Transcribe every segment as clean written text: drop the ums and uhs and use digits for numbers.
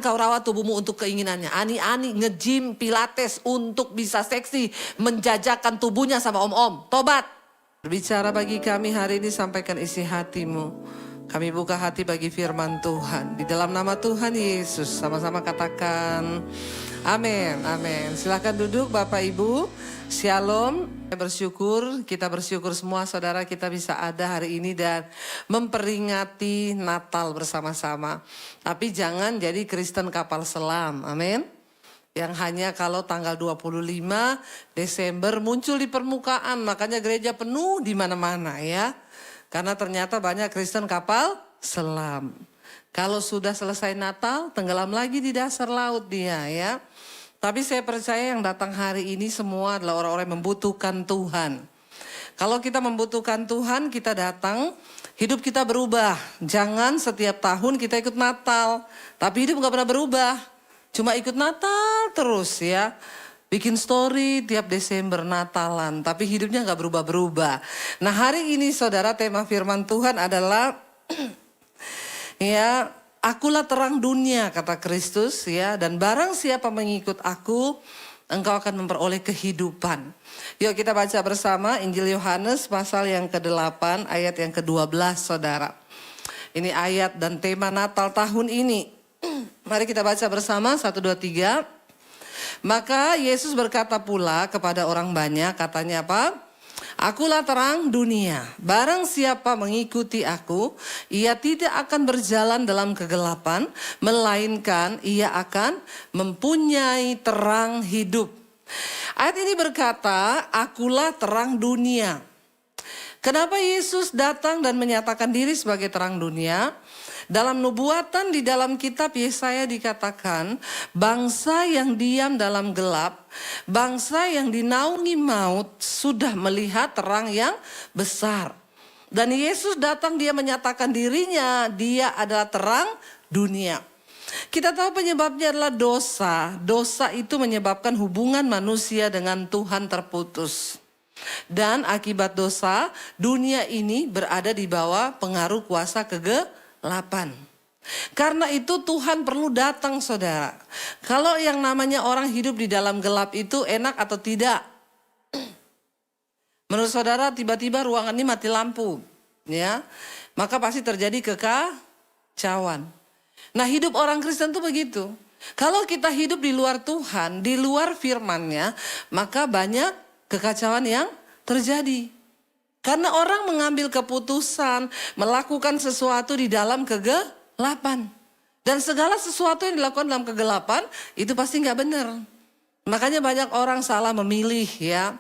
Kau rawat tubuhmu untuk keinginannya. Ani-ani nge-gym, pilates untuk bisa seksi. Menjajakan tubuhnya sama om-om. Tobat. Berbicara bagi kami hari ini, sampaikan isi hatimu. Kami buka hati bagi firman Tuhan. Di dalam nama Tuhan Yesus, sama-sama katakan amin, amin. Silahkan duduk Bapak Ibu. Shalom. Kita bersyukur semua saudara kita bisa ada hari ini dan memperingati Natal bersama-sama. Tapi jangan jadi Kristen kapal selam, amin. Yang hanya kalau tanggal 25 Desember muncul di permukaan, makanya gereja penuh di mana-mana ya. Karena ternyata banyak Kristen kapal selam. Kalau sudah selesai Natal, tenggelam lagi di dasar laut dia ya. Tapi saya percaya yang datang hari ini semua adalah orang-orang yang membutuhkan Tuhan. Kalau kita membutuhkan Tuhan, kita datang, hidup kita berubah. Jangan setiap tahun kita ikut Natal, tapi hidup gak pernah berubah. Cuma ikut Natal terus ya. Bikin story tiap Desember Natalan, tapi hidupnya gak berubah-berubah. Nah hari ini saudara, tema firman Tuhan adalah ya, akulah terang dunia kata Kristus ya, dan barang siapa mengikut aku, engkau akan memperoleh kehidupan. Yuk kita baca bersama Injil Yohanes pasal yang ke-8 ayat yang ke-12 saudara. Ini ayat dan tema Natal tahun ini. Mari kita baca bersama 1, 2, 3. Maka Yesus berkata pula kepada orang banyak, katanya apa? Akulah terang dunia. Barang siapa mengikuti aku, ia tidak akan berjalan dalam kegelapan, melainkan ia akan mempunyai terang hidup. Ayat ini berkata, akulah terang dunia. Kenapa Yesus datang dan menyatakan diri sebagai terang dunia? Dalam nubuatan di dalam kitab Yesaya dikatakan, bangsa yang diam dalam gelap, bangsa yang dinaungi maut sudah melihat terang yang besar. Dan Yesus datang, dia menyatakan dirinya, dia adalah terang dunia. Kita tahu penyebabnya adalah dosa. Dosa itu menyebabkan hubungan manusia dengan Tuhan terputus. Dan akibat dosa, dunia ini berada di bawah pengaruh kuasa kegelapan. Karena itu Tuhan perlu datang saudara. Kalau yang namanya orang hidup di dalam gelap itu enak atau tidak? Menurut saudara tiba-tiba ruangan ini mati lampu, ya, maka pasti terjadi kekacauan. Nah hidup orang Kristen itu begitu. Kalau kita hidup di luar Tuhan, di luar firman-Nya, maka banyak kekacauan yang terjadi. Karena orang mengambil keputusan, melakukan sesuatu di dalam kegelapan. Dan segala sesuatu yang dilakukan dalam kegelapan, itu pasti gak benar. Makanya banyak orang salah memilih ya.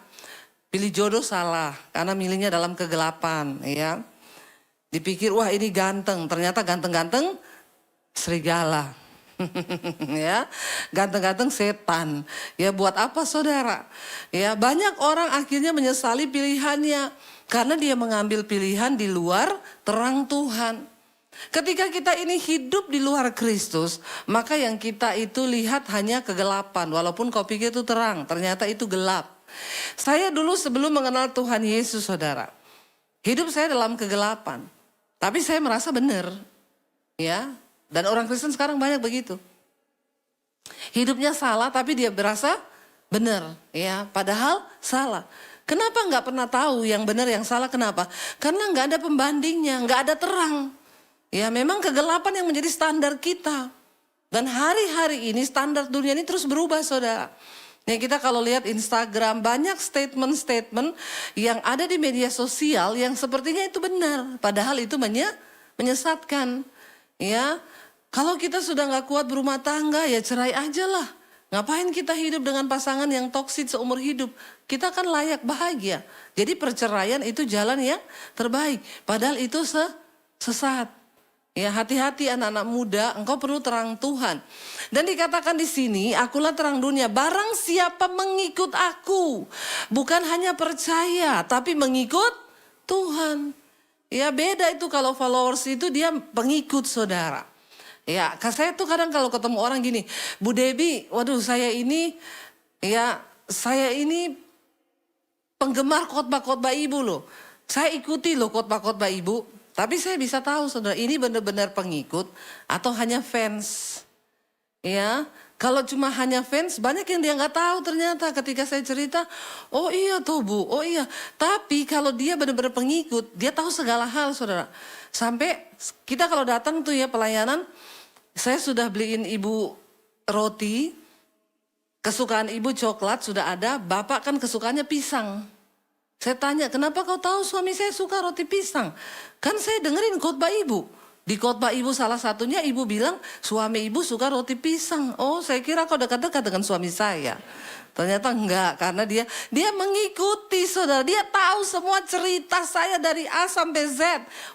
Pilih jodoh salah, karena milihnya dalam kegelapan ya. Dipikir wah ini ganteng, ternyata ganteng-ganteng serigala. Ya, ganteng-ganteng setan. Ya buat apa saudara? Ya banyak orang akhirnya menyesali pilihannya karena dia mengambil pilihan di luar terang Tuhan. Ketika kita ini hidup di luar Kristus, maka yang kita itu lihat hanya kegelapan. Walaupun kau pikir itu terang, ternyata itu gelap. Saya dulu sebelum mengenal Tuhan Yesus saudara, hidup saya dalam kegelapan. Tapi saya merasa benar. Ya. Dan orang Kristen sekarang banyak begitu. Hidupnya salah tapi dia berasa benar. Ya, padahal salah. Kenapa nggak pernah tahu yang benar yang salah? Kenapa? Karena nggak ada pembandingnya, nggak ada terang. Ya memang kegelapan yang menjadi standar kita. Dan hari-hari ini standar dunia ini terus berubah saudara. Ya kita kalau lihat Instagram banyak statement-statement yang ada di media sosial yang sepertinya itu benar. Padahal itu menyesatkan. Ya. Kalau kita sudah gak kuat berumah tangga ya cerai aja lah. Ngapain kita hidup dengan pasangan yang toksik seumur hidup? Kita kan layak bahagia. Jadi perceraian itu jalan yang terbaik. Padahal itu sesat. Ya hati-hati anak-anak muda, engkau perlu terang Tuhan. Dan dikatakan di sini, akulah terang dunia. Barang siapa mengikut aku, bukan hanya percaya, tapi mengikut Tuhan. Ya beda itu kalau followers itu dia pengikut saudara. Ya, saya tuh kadang kalau ketemu orang gini, Bu Debbie, waduh saya ini penggemar khotbah-khotbah ibu loh. Saya ikuti loh khotbah-khotbah ibu, tapi saya bisa tahu saudara ini benar-benar pengikut atau hanya fans. Ya, kalau cuma hanya fans, banyak yang dia nggak tahu ternyata ketika saya cerita, oh iya tuh Bu, oh iya. Tapi kalau dia benar-benar pengikut, dia tahu segala hal saudara. Sampai kita kalau datang tuh ya pelayanan, saya sudah beliin ibu roti, kesukaan ibu coklat sudah ada, bapak kan kesukaannya pisang. Saya tanya, kenapa kau tahu suami saya suka roti pisang? Kan saya dengerin khotbah ibu. Di khotbah ibu salah satunya ibu bilang suami ibu suka roti pisang. Oh saya kira kau dekat-dekat dengan suami saya. Ternyata enggak, karena dia mengikuti saudara. Dia tahu semua cerita saya dari A sampai Z.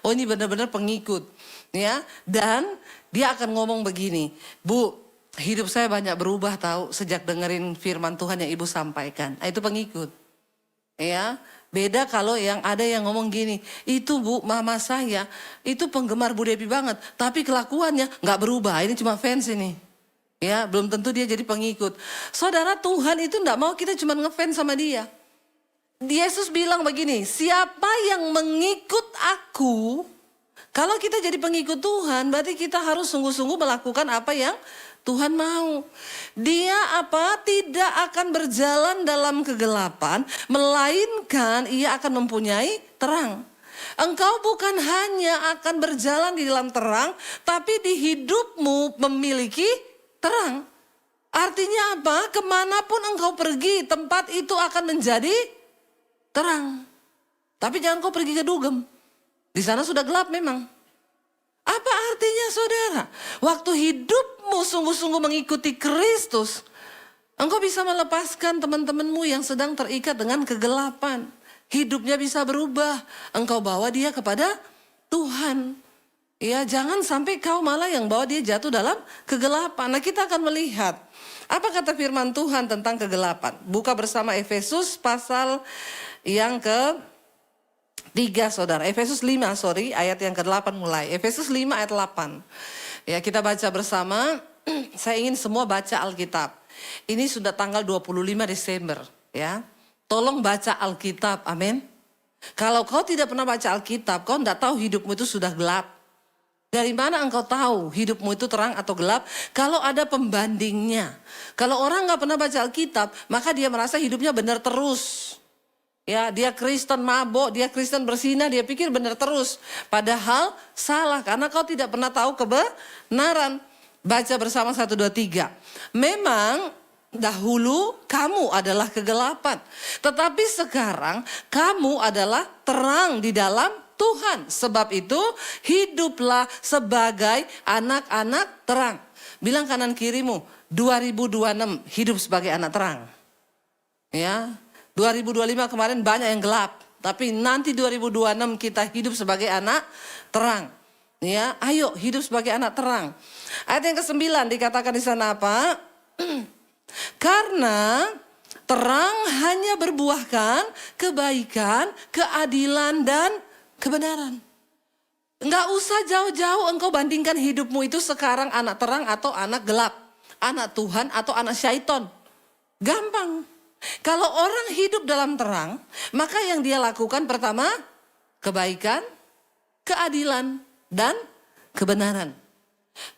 Oh ini benar-benar pengikut. Ya, dan dia akan ngomong begini, Bu, hidup saya banyak berubah tahu sejak dengerin firman Tuhan yang ibu sampaikan. Itu pengikut. Ya, beda kalau yang ada yang ngomong gini, itu Bu, mama saya itu penggemar Bu Devi banget, tapi kelakuannya nggak berubah, ini cuma fans ini. Ya, belum tentu dia jadi pengikut. Saudara, Tuhan itu nggak mau kita cuma ngefans sama dia. Yesus bilang begini, siapa yang mengikut aku, kalau kita jadi pengikut Tuhan, berarti kita harus sungguh-sungguh melakukan apa yang Tuhan mau. Dia tidak akan berjalan dalam kegelapan, melainkan ia akan mempunyai terang. Engkau bukan hanya akan berjalan di dalam terang, tapi di hidupmu memiliki terang. Artinya apa? Kemanapun engkau pergi, tempat itu akan menjadi terang. Tapi jangan kau pergi ke dugem. Di sana sudah gelap memang. Apa artinya saudara? Waktu hidupmu sungguh-sungguh mengikuti Kristus, engkau bisa melepaskan teman-temanmu yang sedang terikat dengan kegelapan. Hidupnya bisa berubah. Engkau bawa dia kepada Tuhan. Ya, jangan sampai kau malah yang bawa dia jatuh dalam kegelapan. Nah, kita akan melihat apa kata firman Tuhan tentang kegelapan. Buka bersama Efesus pasal yang ke-3 saudara. Efesus 5 ayat yang ke-8 mulai. Efesus 5 ayat 8. Ya, kita baca bersama. Saya ingin semua baca Alkitab. Ini sudah tanggal 25 Desember ya. Tolong baca Alkitab, amin. Kalau kau tidak pernah baca Alkitab, kau tidak tahu hidupmu itu sudah gelap. Dari mana engkau tahu hidupmu itu terang atau gelap? Kalau ada pembandingnya. Kalau orang nggak pernah baca Alkitab, maka dia merasa hidupnya benar terus. Ya, dia Kristen mabok, dia Kristen bersinah, dia pikir benar terus. Padahal salah, karena kau tidak pernah tahu kebenaran. Baca bersama 1, 2, 3. Memang dahulu kamu adalah kegelapan, tetapi sekarang kamu adalah terang di dalam Tuhan. Sebab itu hiduplah sebagai anak-anak terang. Bilang kanan kirimu, 2026 hidup sebagai anak terang. Ya, 2025 kemarin banyak yang gelap, tapi nanti 2026 kita hidup sebagai anak terang. Ya, ayo hidup sebagai anak terang. Ayat yang ke-9 dikatakan di sana apa? Karena terang hanya berbuahkan kebaikan, keadilan, dan kebenaran. Enggak usah jauh-jauh engkau bandingkan hidupmu itu sekarang anak terang atau anak gelap. Anak Tuhan atau anak syaiton. Gampang. Kalau orang hidup dalam terang, maka yang dia lakukan pertama, kebaikan, keadilan, dan kebenaran.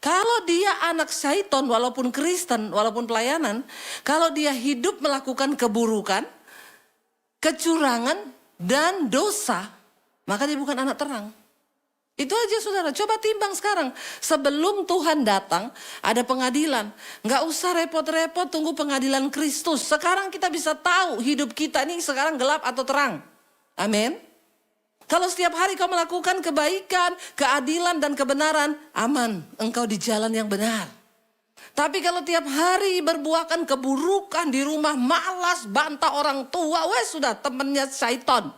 Kalau dia anak syaiton walaupun Kristen, walaupun pelayanan, kalau dia hidup melakukan keburukan, kecurangan, dan dosa, maka dia bukan anak terang. Itu aja saudara, coba timbang sekarang. Sebelum Tuhan datang, ada pengadilan. Nggak usah repot-repot tunggu pengadilan Kristus. Sekarang kita bisa tahu hidup kita ini sekarang gelap atau terang. Amin. Kalau setiap hari kau melakukan kebaikan, keadilan, dan kebenaran, aman, engkau di jalan yang benar. Tapi kalau tiap hari berbuahkan keburukan di rumah, malas, bantah orang tua, sudah temennya syaiton.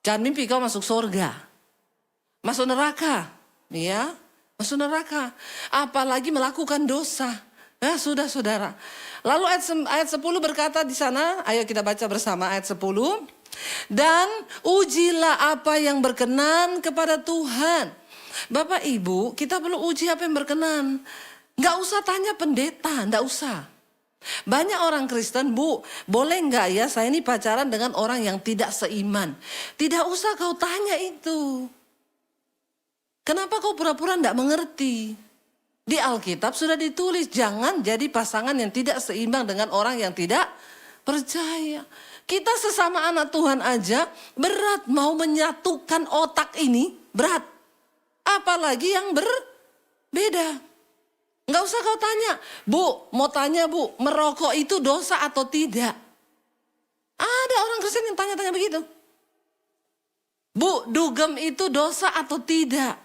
Jangan mimpi kau masuk surga. Masuk neraka, ya, masuk neraka. Apalagi melakukan dosa. Nah, sudah saudara. Lalu ayat 10 berkata di sana, ayo kita baca bersama ayat 10. Dan ujilah apa yang berkenan kepada Tuhan. Bapak Ibu, kita perlu uji apa yang berkenan. Nggak usah tanya pendeta, nggak usah. Banyak orang Kristen, Bu, boleh nggak ya saya ini pacaran dengan orang yang tidak seiman? Tidak usah kau tanya itu. Kenapa kau pura-pura nggak mengerti? Di Alkitab sudah ditulis, jangan jadi pasangan yang tidak seimbang dengan orang yang tidak percaya. Kita sesama anak Tuhan aja berat mau menyatukan otak ini, berat. Apalagi yang berbeda. Nggak usah kau tanya, Bu, mau tanya Bu, merokok itu dosa atau tidak? Ada orang Kristen yang tanya-tanya begitu. Bu, dugem itu dosa atau tidak?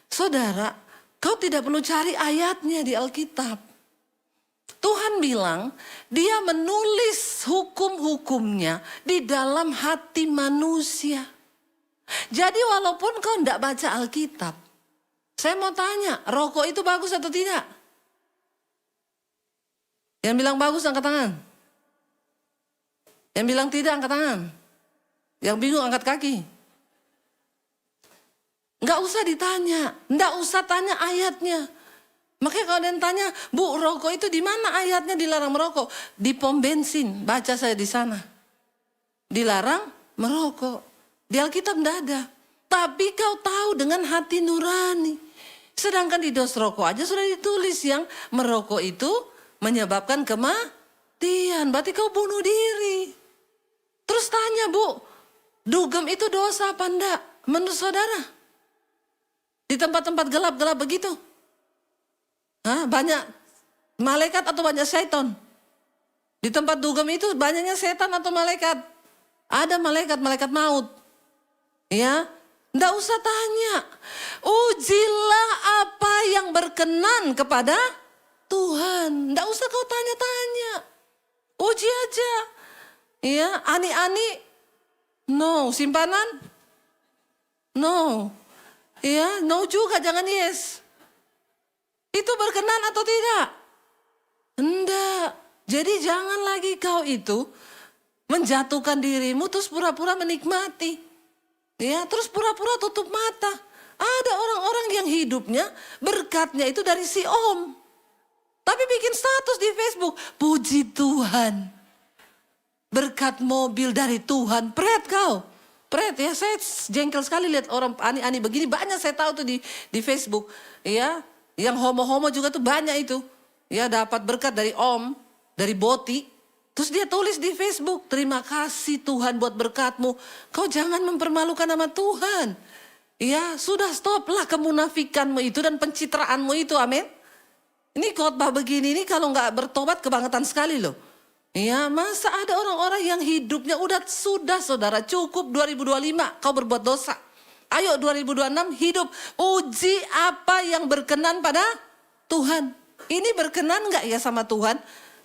Saudara, kau tidak perlu cari ayatnya di Alkitab. Tuhan bilang, dia menulis hukum-hukumnya di dalam hati manusia. Jadi walaupun kau tidak baca Alkitab, saya mau tanya, rokok itu bagus atau tidak? Yang bilang bagus angkat tangan. Yang bilang tidak angkat tangan. Yang bingung angkat kaki. Nggak usah ditanya, nggak usah tanya ayatnya. Makanya kalau ada yang tanya, Bu, rokok itu di mana ayatnya dilarang merokok? Di pom bensin, baca saya di sana. Dilarang merokok. Di Alkitab tidak ada. Tapi kau tahu dengan hati nurani. Sedangkan di dos rokok aja sudah ditulis yang merokok itu menyebabkan kematian. Berarti kau bunuh diri. Terus tanya, Bu, dugem itu dosa apa enggak? Menurut saudara? Di tempat-tempat gelap-gelap begitu. Banyak malaikat atau banyak syaitan? Di tempat dugem itu banyaknya setan atau malaikat? Ada malaikat maut. Ya, nggak usah tanya. Ujilah apa yang berkenan kepada Tuhan. Nggak usah kau tanya-tanya. Uji aja. Ya, ani-ani. No, simpanan. No. Ya, no juga, jangan yes. Itu berkenan atau tidak? Enggak. Jadi jangan lagi kau itu menjatuhkan dirimu terus pura-pura menikmati. Ya, terus pura-pura tutup mata. Ada orang-orang yang hidupnya berkatnya itu dari si Om. Tapi bikin status di Facebook, puji Tuhan. Berkat mobil dari Tuhan, pret kau. Pret ya, saya jengkel sekali lihat orang ani-ani begini, banyak saya tahu tuh di Facebook. Ya, yang homo-homo juga tuh banyak itu. Ya, dapat berkat dari Om, dari Boti. Terus dia tulis di Facebook, terima kasih Tuhan buat berkatmu. Kau jangan mempermalukan nama Tuhan. Ya, sudah stoplah kemunafikanmu itu dan pencitraanmu itu, amin. Ini khotbah begini, ini kalau nggak bertobat kebangetan sekali loh. Ya, masa ada orang-orang yang hidupnya sudah saudara, cukup 2025 kau berbuat dosa. Ayo 2026 hidup, uji apa yang berkenan pada Tuhan. Ini berkenan nggak ya sama Tuhan?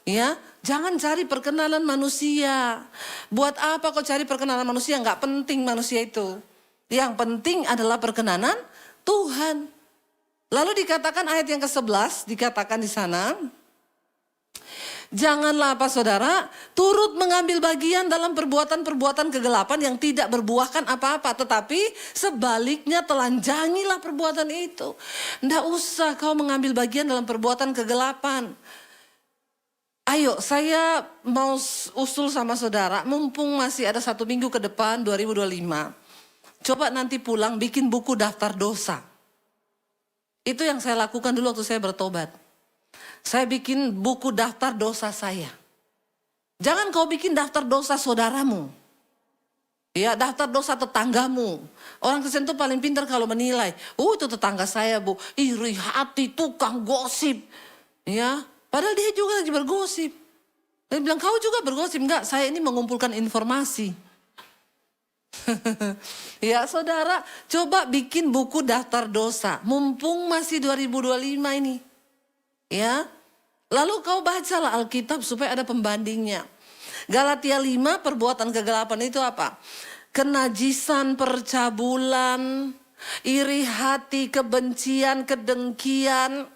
Ya, jangan cari perkenanan manusia. Buat apa kau cari perkenanan manusia? Nggak penting manusia itu. Yang penting adalah perkenanan Tuhan. Lalu dikatakan ayat yang ke-11, dikatakan di sana, janganlah apa saudara, turut mengambil bagian dalam perbuatan-perbuatan kegelapan yang tidak berbuahkan apa-apa. Tetapi sebaliknya telanjangilah perbuatan itu. Nggak usah kau mengambil bagian dalam perbuatan kegelapan. Ayo, saya mau usul sama saudara, mumpung masih ada 1 minggu ke depan 2025. Coba nanti pulang bikin buku daftar dosa. Itu yang saya lakukan dulu waktu saya bertobat. Saya bikin buku daftar dosa saya. Jangan kau bikin daftar dosa saudaramu. Ya, daftar dosa tetanggamu. Orang Kristen itu paling pintar kalau menilai. Itu tetangga saya, Bu, iri hati, tukang gosip. Ya, padahal dia juga lagi bergosip. Dia bilang, kau juga bergosip? Enggak, saya ini mengumpulkan informasi. Ya saudara, coba bikin buku daftar dosa. Mumpung masih 2025 ini. Ya, lalu kau bacalah Alkitab supaya ada pembandingnya. Galatia 5, perbuatan kegelapan itu apa? Kenajisan, percabulan, iri hati, kebencian, kedengkian.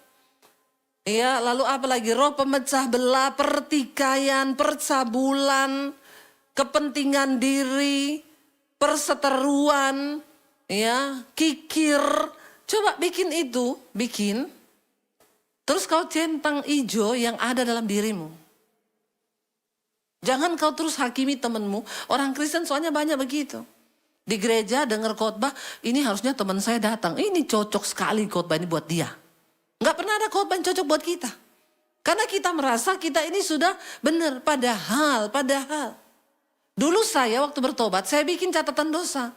Ya, lalu apa lagi? Roh pemecah belah, pertikaian, percabulan, kepentingan diri, perseteruan, ya, kikir. Coba bikin itu, bikin. Terus kau centang ijo yang ada dalam dirimu. Jangan kau terus hakimi temanmu. Orang Kristen soalnya banyak begitu. Di gereja dengar khotbah, ini harusnya teman saya datang. Ini cocok sekali khotbah ini buat dia. Nggak pernah ada khotbah yang cocok buat kita. Karena kita merasa kita ini sudah benar. Padahal. Dulu saya waktu bertobat, saya bikin catatan dosa.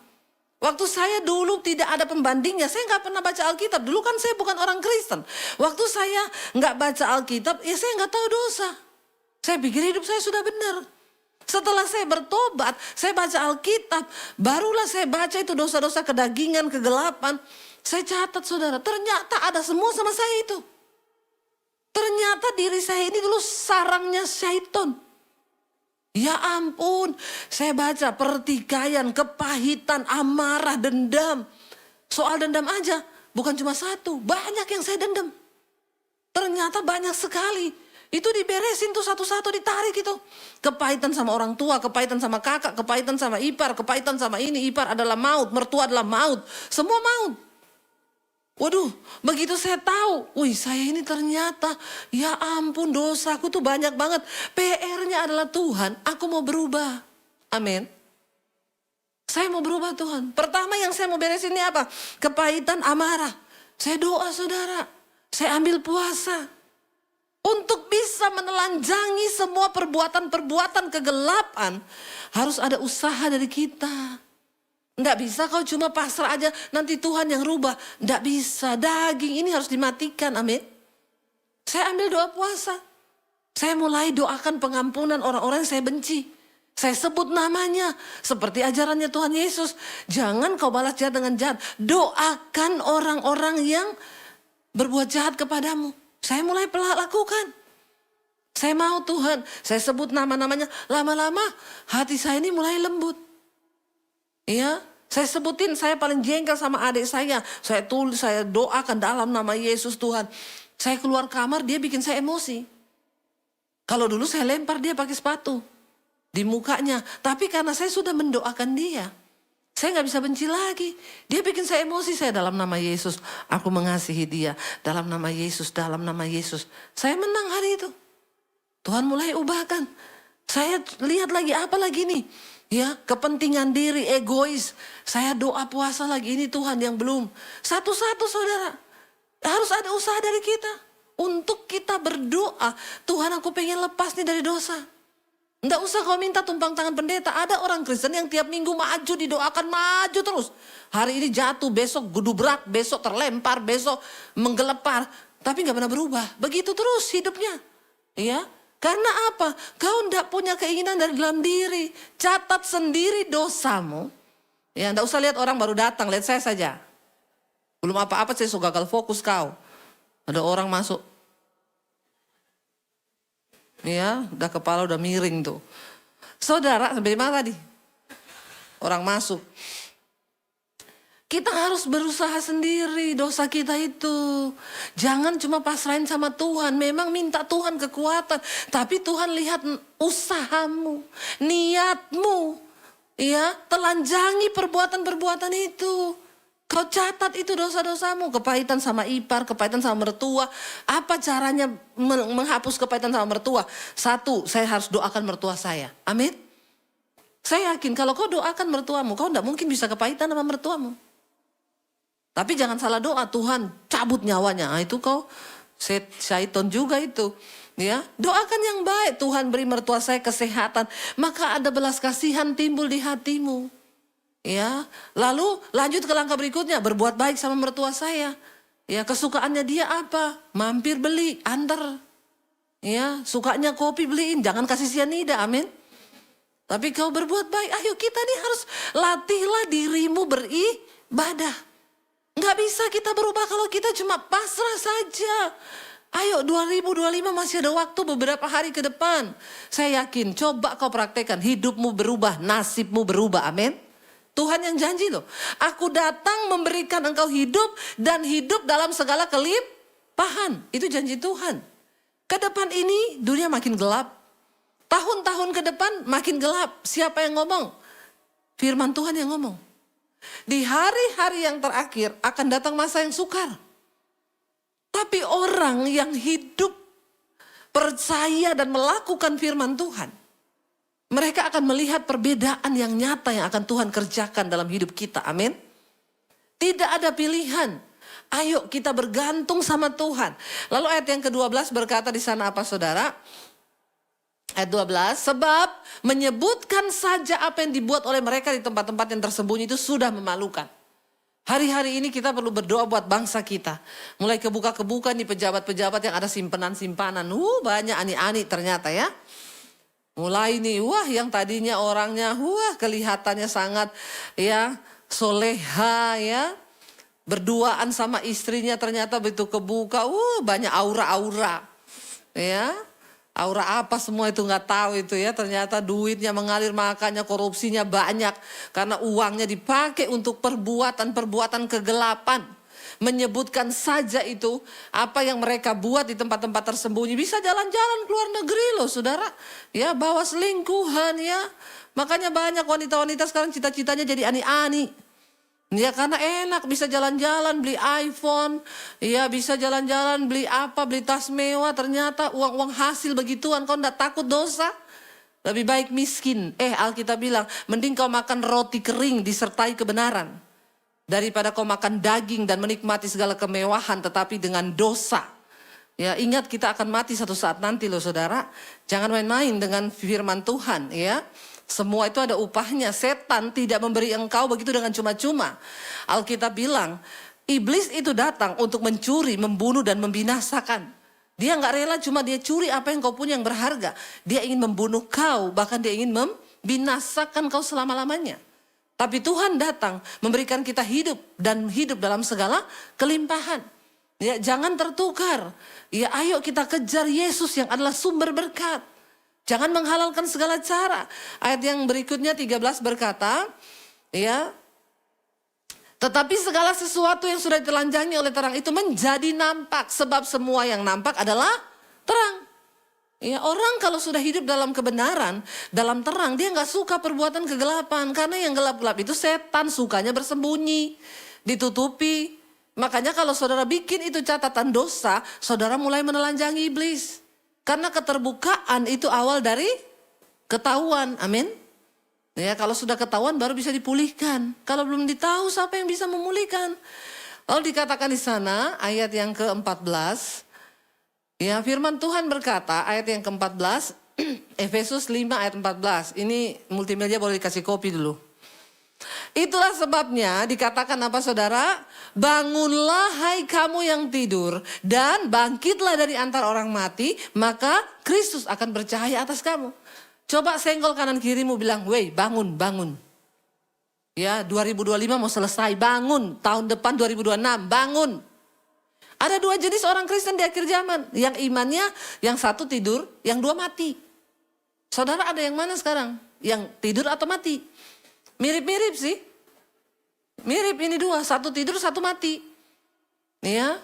Waktu saya dulu tidak ada pembandingnya, saya nggak pernah baca Alkitab. Dulu kan saya bukan orang Kristen. Waktu saya nggak baca Alkitab, ya saya nggak tahu dosa. Saya pikir hidup saya sudah benar. Setelah saya bertobat, saya baca Alkitab, barulah saya baca itu dosa-dosa kedagingan, kegelapan. Saya catat saudara, ternyata ada semua sama saya itu. Ternyata diri saya ini dulu sarangnya syaiton. Ya ampun, saya baca pertikaian, kepahitan, amarah, dendam. Soal dendam aja, bukan cuma satu, banyak yang saya dendam. Ternyata banyak sekali. Itu diberesin tuh satu-satu, ditarik itu. Kepahitan sama orang tua, kepahitan sama kakak, kepahitan sama ipar, kepahitan sama ini. Ipar adalah maut, mertua adalah maut. Semua maut. Waduh, begitu saya tahu, wih saya ini ternyata, ya ampun dosaku tuh banyak banget. PR-nya adalah Tuhan, aku mau berubah. Amin. Saya mau berubah Tuhan. Pertama yang saya mau beresin ini apa? Kepahitan, amarah. Saya doa saudara, saya ambil puasa. Untuk bisa menelanjangi semua perbuatan-perbuatan kegelapan, harus ada usaha dari kita. Nggak bisa kau cuma pasrah aja, nanti Tuhan yang rubah. Nggak bisa, daging ini harus dimatikan, amin. Saya ambil doa puasa. Saya mulai doakan pengampunan orang-orang yang saya benci. Saya sebut namanya, seperti ajarannya Tuhan Yesus. Jangan kau balas jahat dengan jahat. Doakan orang-orang yang berbuat jahat kepadamu. Saya mulai lakukan. Saya mau Tuhan, saya sebut nama-namanya. Lama-lama hati saya ini mulai lembut. Iya, saya sebutin saya paling jengkel sama adik saya. Saya tulis, saya doakan dalam nama Yesus Tuhan. Saya keluar kamar, dia bikin saya emosi. Kalau dulu saya lempar dia pakai sepatu di mukanya. Tapi karena saya sudah mendoakan dia, saya gak bisa benci lagi. Dia bikin saya emosi, saya dalam nama Yesus. Aku mengasihi dia, dalam nama Yesus, dalam nama Yesus. Saya menang hari itu. Tuhan mulai ubahkan. Saya lihat lagi, apa lagi nih? Ya, kepentingan diri, egois. Saya doa puasa lagi, ini Tuhan yang belum. Satu-satu saudara, harus ada usaha dari kita. Untuk kita berdoa, Tuhan aku pengen lepas nih dari dosa. Nggak usah kau minta tumpang tangan pendeta. Ada orang Kristen yang tiap minggu maju, didoakan maju terus. Hari ini jatuh, besok gudubrak, besok terlempar, besok menggelepar. Tapi nggak pernah berubah. Begitu terus hidupnya. Ya. Karena apa? Kau ndak punya keinginan dari dalam diri. Catat sendiri dosamu. Ya, ndak usah lihat orang baru datang, lihat saya saja. Belum apa-apa saya suka gagal fokus kau. Ada orang masuk. Ya, udah kepala udah miring tuh. Saudara, sampai mana tadi? Orang masuk. Kita harus berusaha sendiri dosa kita itu. Jangan cuma pasrahin sama Tuhan. Memang minta Tuhan kekuatan. Tapi Tuhan lihat usahamu, niatmu. Ya, telanjangi perbuatan-perbuatan itu. Kau catat itu dosa-dosamu. Kepahitan sama ipar, kepahitan sama mertua. Apa caranya menghapus kepahitan sama mertua? Satu, saya harus doakan mertua saya. Amin. Saya yakin kalau kau doakan mertuamu, kau tidak mungkin bisa kepahitan sama mertuamu. Tapi jangan salah doa, Tuhan cabut nyawanya. Nah, itu kau syaiton juga itu. Ya, doakan yang baik, Tuhan beri mertua saya kesehatan, maka ada belas kasihan timbul di hatimu. Ya, lalu lanjut ke langkah berikutnya, berbuat baik sama mertua saya. Ya, kesukaannya dia apa? Mampir beli, antar. Ya, sukanya kopi beliin, jangan kasih sianida, amin. Tapi kau berbuat baik, ayo kita nih harus latihlah dirimu beribadah. Nggak bisa kita berubah kalau kita cuma pasrah saja. Ayo 2025 masih ada waktu beberapa hari ke depan. Saya yakin, coba kau praktekkan, hidupmu berubah, nasibmu berubah, amin. Tuhan yang janji loh, aku datang memberikan engkau hidup dan hidup dalam segala kelimpahan. Itu janji Tuhan. Ke depan ini dunia makin gelap. Tahun-tahun ke depan makin gelap. Siapa yang ngomong? Firman Tuhan yang ngomong. Di hari-hari yang terakhir akan datang masa yang sukar. Tapi orang yang hidup, percaya dan melakukan firman Tuhan, mereka akan melihat perbedaan yang nyata yang akan Tuhan kerjakan dalam hidup kita. Amin. Tidak ada pilihan. Ayo kita bergantung sama Tuhan. Lalu ayat yang ke-12 berkata di sana apa saudara? Ayat 12, sebab menyebutkan saja apa yang dibuat oleh mereka di tempat-tempat yang tersembunyi itu sudah memalukan. Hari-hari ini kita perlu berdoa buat bangsa kita. Mulai kebuka-kebuka nih pejabat-pejabat yang ada simpanan-simpanan. Banyak ani-ani ternyata ya. Mulai nih, yang tadinya orangnya, kelihatannya sangat ya soleha ya. Berduaan sama istrinya ternyata begitu kebuka, banyak aura-aura. Ya, aura apa semua itu nggak tahu itu ya. Ternyata duitnya mengalir, makanya korupsinya banyak. Karena uangnya dipakai untuk perbuatan-perbuatan kegelapan. Menyebutkan saja itu apa yang mereka buat di tempat-tempat tersembunyi. Bisa jalan-jalan ke luar negeri loh saudara. Ya, bawa selingkuhan ya. Makanya banyak wanita-wanita sekarang cita-citanya jadi ani-ani. Ya karena enak, bisa jalan-jalan beli iPhone, ya bisa jalan-jalan beli beli tas mewah, ternyata uang-uang hasil begituan, kau enggak takut dosa? Lebih baik miskin, Alkitab bilang, mending kau makan roti kering disertai kebenaran, daripada kau makan daging dan menikmati segala kemewahan tetapi dengan dosa. Ya ingat kita akan mati satu saat nanti loh saudara, jangan main-main dengan firman Tuhan ya. Semua itu ada upahnya. Setan tidak memberi engkau begitu dengan cuma-cuma. Alkitab bilang, iblis itu datang untuk mencuri, membunuh dan membinasakan. Dia nggak rela cuma dia curi apa yang kau punya yang berharga. Dia ingin membunuh kau, bahkan dia ingin membinasakan kau selama-lamanya. Tapi Tuhan datang memberikan kita hidup dan hidup dalam segala kelimpahan. Ya, jangan tertukar. Ya, ayo kita kejar Yesus yang adalah sumber berkat. Jangan menghalalkan segala cara. Ayat yang berikutnya 13 berkata, ya, tetapi segala sesuatu yang sudah ditelanjangi oleh terang itu menjadi nampak. Sebab semua yang nampak adalah terang. Ya, orang kalau sudah hidup dalam kebenaran, dalam terang, dia nggak suka perbuatan kegelapan. Karena yang gelap-gelap itu setan sukanya bersembunyi, ditutupi. Makanya kalau saudara bikin itu catatan dosa, saudara mulai menelanjangi iblis. Karena keterbukaan itu awal dari ketahuan, amin. Ya, kalau sudah ketahuan baru bisa dipulihkan. Kalau belum ditahu siapa yang bisa memulihkan? Lalu dikatakan di sana ayat yang ke-14. Ya, firman Tuhan berkata ayat yang ke-14, Efesus 5 ayat 14. Ini multimedia boleh dikasih kopi dulu. Itulah sebabnya dikatakan apa saudara? Bangunlah hai kamu yang tidur dan bangkitlah dari antara orang mati, maka Kristus akan bercahaya atas kamu. Coba senggol kanan kirimu bilang, "Weh, bangun, bangun." Ya, 2025 mau selesai, bangun. Tahun depan 2026, bangun. Ada dua jenis orang Kristen di akhir zaman. Yang imannya, yang satu tidur, yang dua mati. Saudara ada yang mana sekarang? Yang tidur atau mati? Mirip-mirip sih. Mirip ini dua, satu tidur, satu mati. Ya,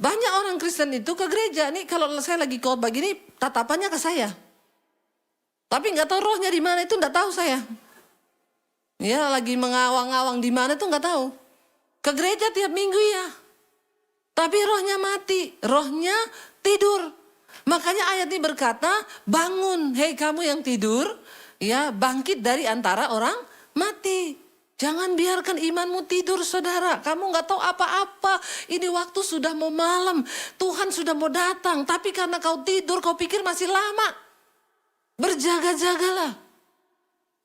banyak orang Kristen itu ke gereja. Nih kalau saya lagi khotbah gini, tatapannya ke saya. Tapi nggak tahu rohnya di mana itu nggak tahu saya. Ya, lagi mengawang-awang di mana itu nggak tahu. Ke gereja tiap minggu ya. Tapi rohnya mati, rohnya tidur. Makanya ayat ini berkata, bangun, hei kamu yang tidur, ya bangkit dari antara orang mati. Jangan biarkan imanmu tidur saudara. Kamu gak tahu apa-apa. Ini waktu sudah mau malam. Tuhan sudah mau datang. Tapi karena kau tidur, kau pikir masih lama. Berjaga-jagalah.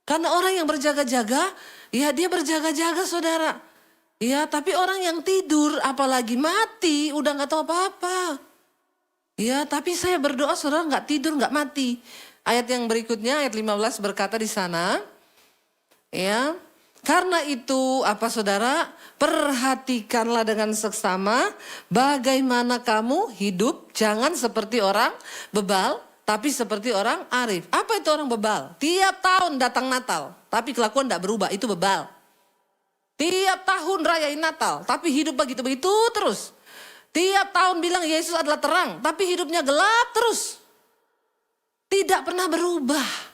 Karena orang yang berjaga-jaga, ya dia berjaga-jaga saudara. Ya tapi orang yang tidur, apalagi mati, udah gak tahu apa-apa. Ya tapi saya berdoa saudara gak tidur, gak mati. Ayat yang berikutnya, ayat 15 berkata di sana. Ya, karena itu apa saudara, perhatikanlah dengan seksama bagaimana kamu hidup, jangan seperti orang bebal, tapi seperti orang arif. Apa itu orang bebal? Tiap tahun datang Natal, tapi kelakuan tidak berubah, itu bebal. Tiap tahun rayain Natal, tapi hidup begitu-begitu terus. Tiap tahun bilang Yesus adalah terang, tapi hidupnya gelap terus. Tidak pernah berubah.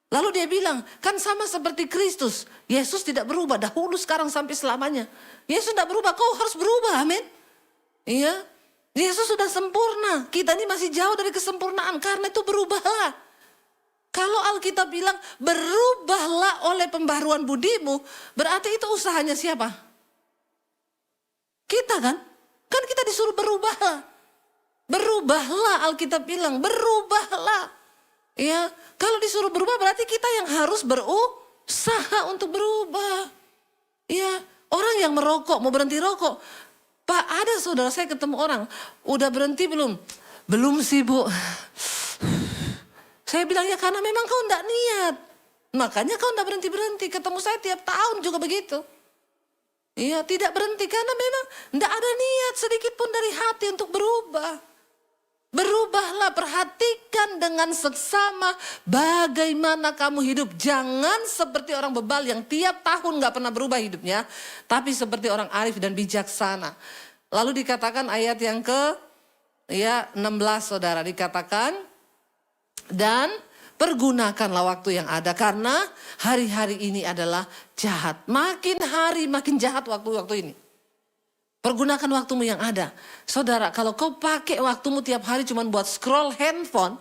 Lalu dia bilang, kan sama seperti Kristus. Yesus tidak berubah dahulu, sekarang, sampai selamanya. Yesus tidak berubah, kau harus berubah, amin. Iya, Yesus sudah sempurna. Kita ini masih jauh dari kesempurnaan, karena itu berubahlah. Kalau Alkitab bilang, berubahlah oleh pembaharuan budimu, berarti itu usahanya siapa? Kita kan? Kan kita disuruh berubahlah. Berubahlah, Alkitab bilang, berubahlah. Ya, kalau disuruh berubah berarti kita yang harus berusaha untuk berubah. Ya, orang yang merokok, mau berhenti rokok. Pak, ada saudara saya ketemu orang, udah berhenti belum? Belum sih, Bu. Saya bilang, ya karena memang kau enggak niat. Makanya kau enggak berhenti-berhenti. Ketemu saya tiap tahun juga begitu. Iya, tidak berhenti karena memang enggak ada niat sedikit pun dari hati untuk berubah. Berubahlah, perhatikan dengan seksama bagaimana kamu hidup. Jangan seperti orang bebal yang tiap tahun gak pernah berubah hidupnya. Tapi seperti orang arif dan bijaksana. Lalu dikatakan ayat yang ke 16 saudara. Dikatakan, dan pergunakanlah waktu yang ada. Karena hari-hari ini adalah jahat. Makin hari makin jahat waktu-waktu ini. Pergunakan waktumu yang ada. Saudara, kalau kau pakai waktumu tiap hari cuma buat scroll handphone,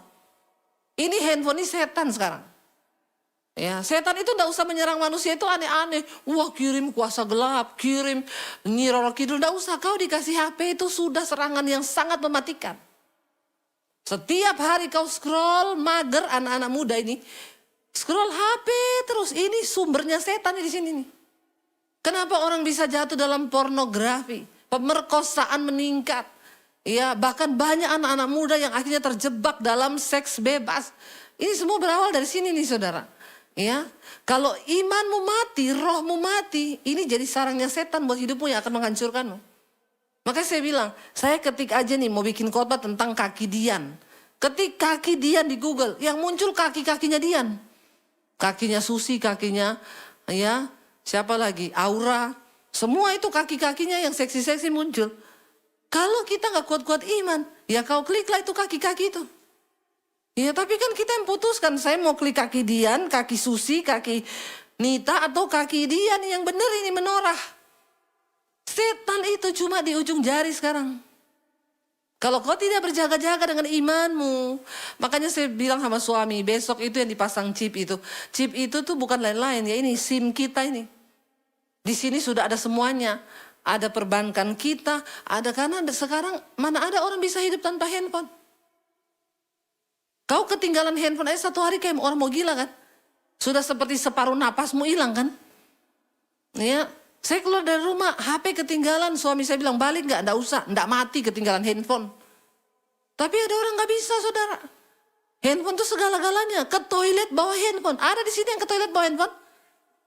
ini handphone ini setan sekarang. Ya, setan itu enggak usah menyerang manusia itu aneh-aneh. Wah, kirim kuasa gelap, kirim Nyi Roro Kidul, enggak usah. Kau dikasih HP itu sudah serangan yang sangat mematikan. Setiap hari kau scroll, mager anak-anak muda ini, scroll HP terus. Ini sumbernya setan di sini nih. Kenapa orang bisa jatuh dalam pornografi? Pemerkosaan meningkat. Ya, bahkan banyak anak-anak muda yang akhirnya terjebak dalam seks bebas. Ini semua berawal dari sini nih saudara. Ya, kalau imanmu mati, rohmu mati, ini jadi sarangnya setan buat hidupmu yang akan menghancurkanmu. Makanya saya bilang, saya ketik aja nih mau bikin khotbah tentang kaki Dian. Ketik kaki Dian di Google, yang muncul kaki-kakinya Dian. Kakinya Susi, kakinya ya siapa lagi? Aura. Semua itu kaki-kakinya yang seksi-seksi muncul. Kalau kita gak kuat-kuat iman, ya kau kliklah itu kaki-kaki itu. Ya tapi kan kita yang putuskan, saya mau klik kaki Dian, kaki Susi, kaki Nita, atau kaki Dian yang benar ini menorah. Setan itu cuma di ujung jari sekarang. Kalau kau tidak berjaga-jaga dengan imanmu, makanya saya bilang sama suami, besok itu yang dipasang chip itu. Chip itu tuh bukan lain-lain, ya ini SIM kita ini. Di sini sudah ada semuanya. Ada perbankan kita, ada karena sekarang mana ada orang bisa hidup tanpa handphone. Kau ketinggalan handphone aja satu hari kayak orang mau gila kan. Sudah seperti separuh napasmu hilang kan. Ya, saya keluar dari rumah, HP ketinggalan, suami saya bilang balik gak? Nggak usah, nggak mati ketinggalan handphone. Tapi ada orang gak bisa saudara. Handphone tuh segala-galanya, ke toilet bawa handphone. Ada di sini yang ke toilet bawa handphone?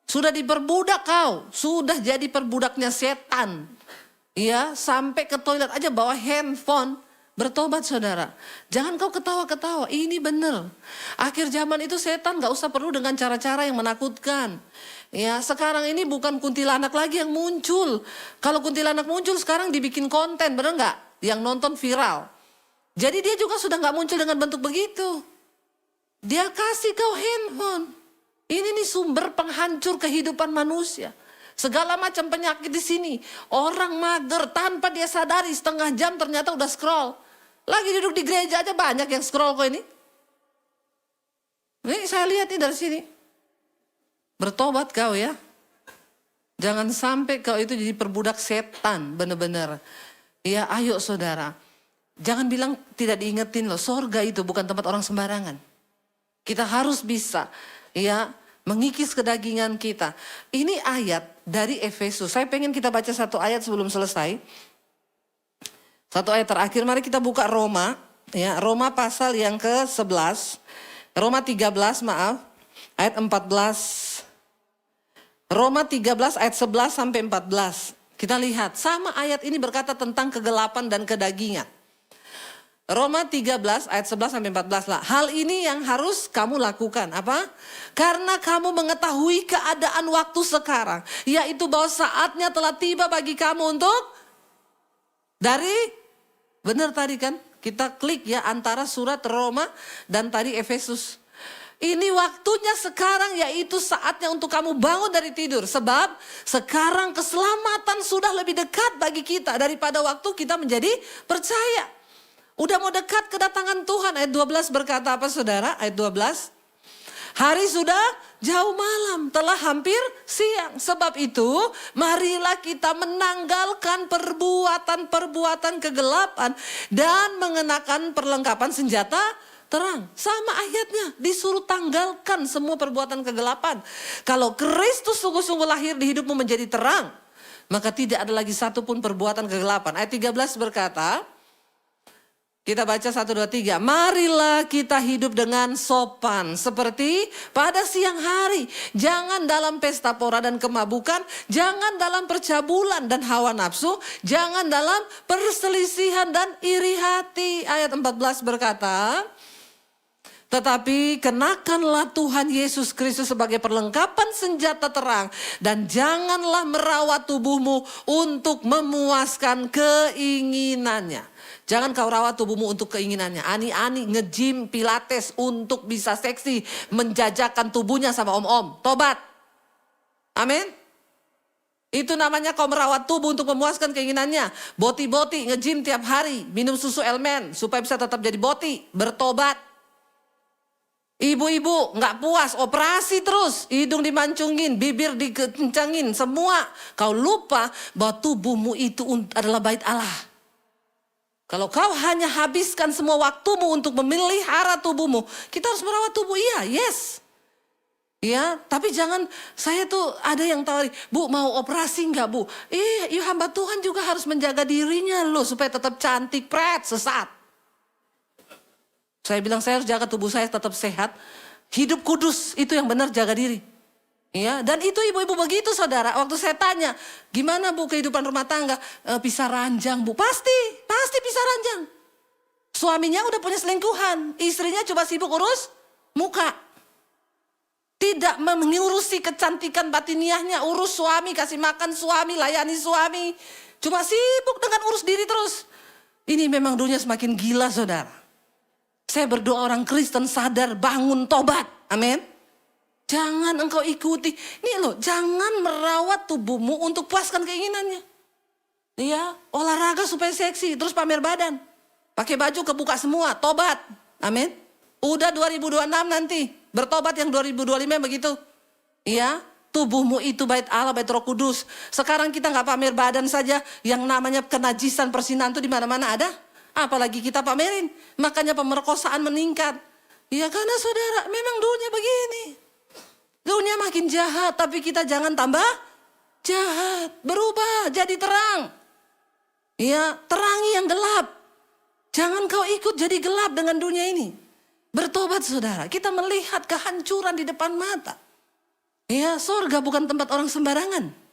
Sudah diperbudak kau, sudah jadi perbudaknya setan. Ya, sampai ke toilet aja bawa handphone. Bertobat saudara, jangan kau ketawa-ketawa, ini benar. Akhir zaman itu setan gak usah perlu dengan cara-cara yang menakutkan. Ya, sekarang ini bukan kuntilanak lagi yang muncul. Kalau kuntilanak muncul sekarang dibikin konten, benar gak? Yang nonton viral. Jadi dia juga sudah gak muncul dengan bentuk begitu. Dia kasih kau handphone. Ini nih sumber penghancur kehidupan manusia. Segala macam penyakit di sini. Orang mager tanpa dia sadari setengah jam ternyata udah scroll. Lagi duduk di gereja aja banyak yang scroll kok ini. Ini saya lihat nih dari sini. Bertobat kau ya. Jangan sampai kau itu jadi perbudak setan benar-benar. Ya ayo saudara. Jangan bilang tidak diingetin loh. Sorga itu bukan tempat orang sembarangan. Kita harus bisa ya mengikis kedagingan kita. Ini ayat dari Efesus. Saya pengen kita baca satu ayat sebelum selesai. Satu ayat terakhir, mari kita buka Roma. Ya, Roma pasal yang ke-11. Roma 13 maaf. Ayat 14. Roma 13 ayat 11 sampai 14. Kita lihat, sama ayat ini berkata tentang kegelapan dan kedagingan. Roma 13 ayat 11 sampai 14 lah. Hal ini yang harus kamu lakukan. Apa? Karena kamu mengetahui keadaan waktu sekarang. Yaitu bahwa saatnya telah tiba bagi kamu untuk benar tadi kan? Kita klik ya antara surat Roma dan tadi Efesus. Ini waktunya sekarang, yaitu saatnya untuk kamu bangun dari tidur. Sebab sekarang keselamatan sudah lebih dekat bagi kita daripada waktu kita menjadi percaya. Udah mau dekat kedatangan Tuhan. Ayat 12 berkata apa saudara? Ayat 12. Hari sudah jauh malam, telah hampir siang. Sebab itu, marilah kita menanggalkan perbuatan-perbuatan kegelapan dan mengenakan perlengkapan senjata terang. Sama ayatnya, disuruh tanggalkan semua perbuatan kegelapan. Kalau Kristus sungguh-sungguh lahir di hidupmu menjadi terang, maka tidak ada lagi satupun perbuatan kegelapan. Ayat 13 berkata, kita baca 1, 2, 3. Marilah kita hidup dengan sopan seperti pada siang hari. Jangan dalam pesta pora dan kemabukan. Jangan dalam percabulan dan hawa nafsu. Jangan dalam perselisihan dan iri hati. Ayat 14 berkata, tetapi kenakanlah Tuhan Yesus Kristus sebagai perlengkapan senjata terang. Dan janganlah merawat tubuhmu untuk memuaskan keinginannya. Jangan kau rawat tubuhmu untuk keinginannya. Ani-ani nge-gym, pilates untuk bisa seksi. Menjajakan tubuhnya sama om-om. Tobat. Amin. Itu namanya kau merawat tubuh untuk memuaskan keinginannya. Boti-boti nge-gym tiap hari. Minum susu Elmen supaya bisa tetap jadi boti. Bertobat. Ibu-ibu nggak puas, operasi terus, hidung dimancungin, bibir dikencangin, semua. Kau lupa bahwa tubuhmu itu adalah bait Allah. Kalau kau hanya habiskan semua waktumu untuk memelihara tubuhmu, kita harus merawat tubuh, iya, yes. Ya, tapi jangan, saya tuh ada yang tawari, Bu mau operasi nggak Bu? Iya, hamba Tuhan juga harus menjaga dirinya loh, supaya tetap cantik, sesat. Saya bilang saya harus jaga tubuh saya tetap sehat. Hidup kudus itu yang benar, jaga diri. Ya, dan itu ibu-ibu begitu saudara. Waktu saya tanya, gimana Bu kehidupan rumah tangga? Pisah ranjang Bu, pasti pisah ranjang. Suaminya udah punya selingkuhan, istrinya coba sibuk urus muka. Tidak mengurusi kecantikan batiniahnya, urus suami, kasih makan suami, layani suami. Cuma sibuk dengan urus diri terus. Ini memang dunia semakin gila saudara. Saya berdoa orang Kristen sadar, bangun, tobat. Amin. Jangan engkau ikuti. Nih loh, jangan merawat tubuhmu untuk puaskan keinginannya. Iya, olahraga supaya seksi, terus pamer badan. Pakai baju kebuka semua, tobat. Amin. Udah 2026 nanti, bertobat yang 2025 begitu. Iya, tubuhmu itu bait Allah, bait Roh Kudus. Sekarang kita nggak pamer badan saja, yang namanya kenajisan persinan itu di mana-mana ada. Apalagi kita pamerin, makanya pemerkosaan meningkat. Ya karena saudara, memang dunia begini. Dunia makin jahat, tapi kita jangan tambah jahat. Berubah, jadi terang. Ya, terangi yang gelap. Jangan kau ikut jadi gelap dengan dunia ini. Bertobat saudara, kita melihat kehancuran di depan mata. Ya, sorga bukan tempat orang sembarangan.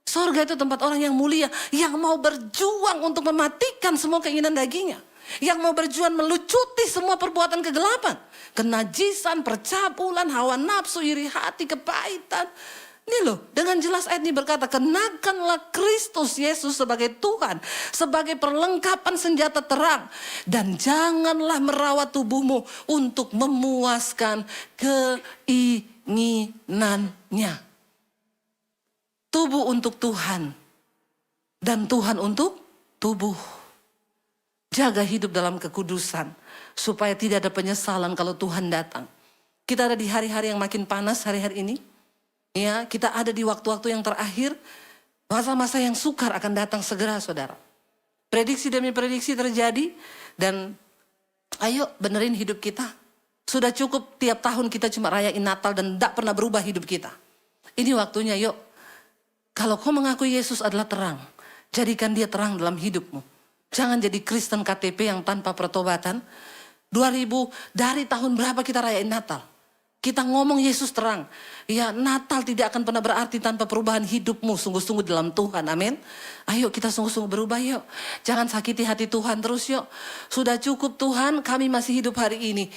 Sorga itu tempat orang yang mulia, yang mau berjuang untuk mematikan semua keinginan dagingnya. Yang mau berjuang melucuti semua perbuatan kegelapan. Kenajisan, percabulan, hawa nafsu, iri hati, kepahitan. Ini loh, dengan jelas ayat ini berkata, kenakanlah Kristus Yesus sebagai Tuhan, sebagai perlengkapan senjata terang. Dan janganlah merawat tubuhmu untuk memuaskan keinginannya. Tubuh untuk Tuhan dan Tuhan untuk tubuh. Jaga hidup dalam kekudusan supaya tidak ada penyesalan kalau Tuhan datang. Kita ada di hari-hari yang makin panas hari-hari ini. Ya, kita ada di waktu-waktu yang terakhir. Masa-masa yang sukar akan datang segera saudara. Prediksi demi prediksi terjadi dan ayo benerin hidup kita. Sudah cukup tiap tahun kita cuma rayain Natal dan tidak pernah berubah hidup kita. Ini waktunya yuk. Kalau kau mengaku Yesus adalah terang, jadikan dia terang dalam hidupmu. Jangan jadi Kristen KTP yang tanpa pertobatan. 2000 dari tahun berapa kita rayain Natal? Kita ngomong Yesus terang. Ya, Natal tidak akan pernah berarti tanpa perubahan hidupmu sungguh-sungguh dalam Tuhan. Amin. Ayo kita sungguh-sungguh berubah yuk. Jangan sakiti hati Tuhan terus yuk. Sudah cukup Tuhan, kami masih hidup hari ini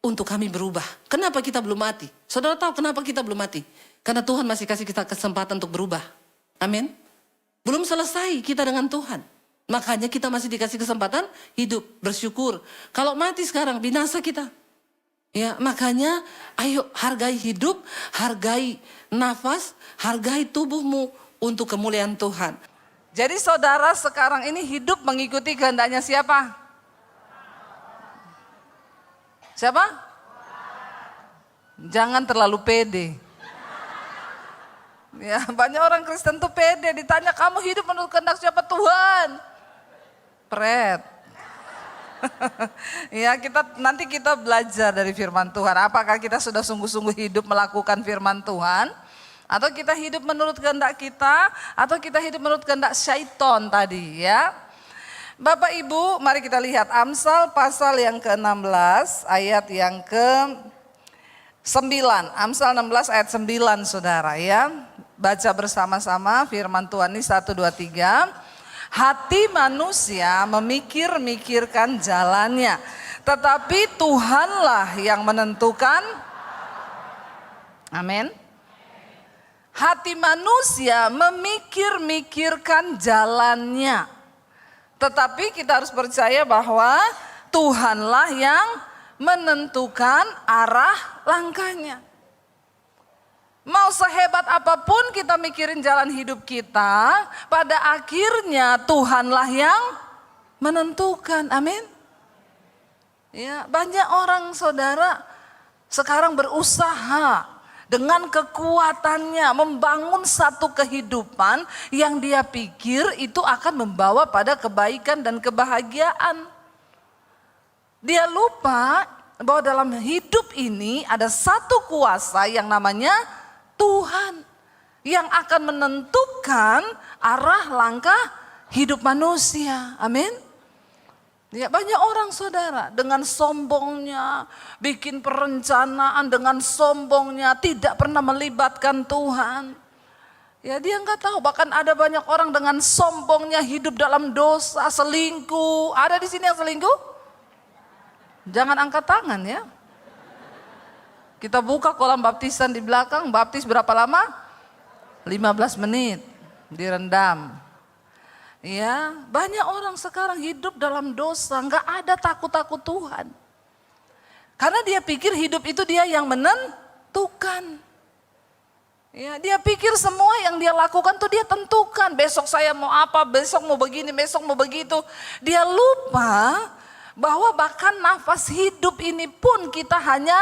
untuk kami berubah. Kenapa kita belum mati? Saudara tahu kenapa kita belum mati? Karena Tuhan masih kasih kita kesempatan untuk berubah. Amin. Belum selesai kita dengan Tuhan. Makanya kita masih dikasih kesempatan hidup, bersyukur. Kalau mati sekarang, binasa kita. Ya, makanya ayo hargai hidup, hargai nafas, hargai tubuhmu untuk kemuliaan Tuhan. Jadi saudara sekarang ini hidup mengikuti kehendaknya siapa? Siapa? Jangan terlalu pede. Ya, banyak orang Kristen tuh pede, ditanya kamu hidup menurut kehendak siapa? Tuhan. Pret. Ya, nanti kita belajar dari firman Tuhan. Apakah kita sudah sungguh-sungguh hidup melakukan firman Tuhan? Atau kita hidup menurut kehendak kita? Atau kita hidup menurut kehendak syaitan tadi ya? Bapak Ibu, mari kita lihat Amsal pasal yang ke-16 ayat yang ke-9. Amsal 16 ayat 9 saudara ya. Baca bersama-sama firman Tuhan ini 1, 2, 3. Hati manusia memikir-mikirkan jalannya, tetapi Tuhanlah yang menentukan. Amin. Hati manusia memikir-mikirkan jalannya, tetapi kita harus percaya bahwa Tuhanlah yang menentukan arah langkahnya. Mau sehebat apapun kita mikirin jalan hidup kita, pada akhirnya Tuhanlah yang menentukan. Amin. Ya, banyak orang saudara sekarang berusaha dengan kekuatannya membangun satu kehidupan yang dia pikir itu akan membawa pada kebaikan dan kebahagiaan. Dia lupa bahwa dalam hidup ini ada satu kuasa yang namanya Tuhan, yang akan menentukan arah langkah hidup manusia. Amin. Ya, banyak orang saudara dengan sombongnya bikin perencanaan, dengan sombongnya tidak pernah melibatkan Tuhan. Ya, dia nggak tahu, bahkan ada banyak orang dengan sombongnya hidup dalam dosa, selingkuh. Ada di sini yang selingkuh? Jangan angkat tangan ya. Kita buka kolam baptisan di belakang, baptis berapa lama? 15 menit, direndam. Ya, banyak orang sekarang hidup dalam dosa, nggak ada takut-takut Tuhan. Karena dia pikir hidup itu dia yang menentukan. Ya, dia pikir semua yang dia lakukan tuh dia tentukan. Besok saya mau apa, besok mau begini, besok mau begitu. Dia lupa bahwa bahkan nafas hidup ini pun kita hanya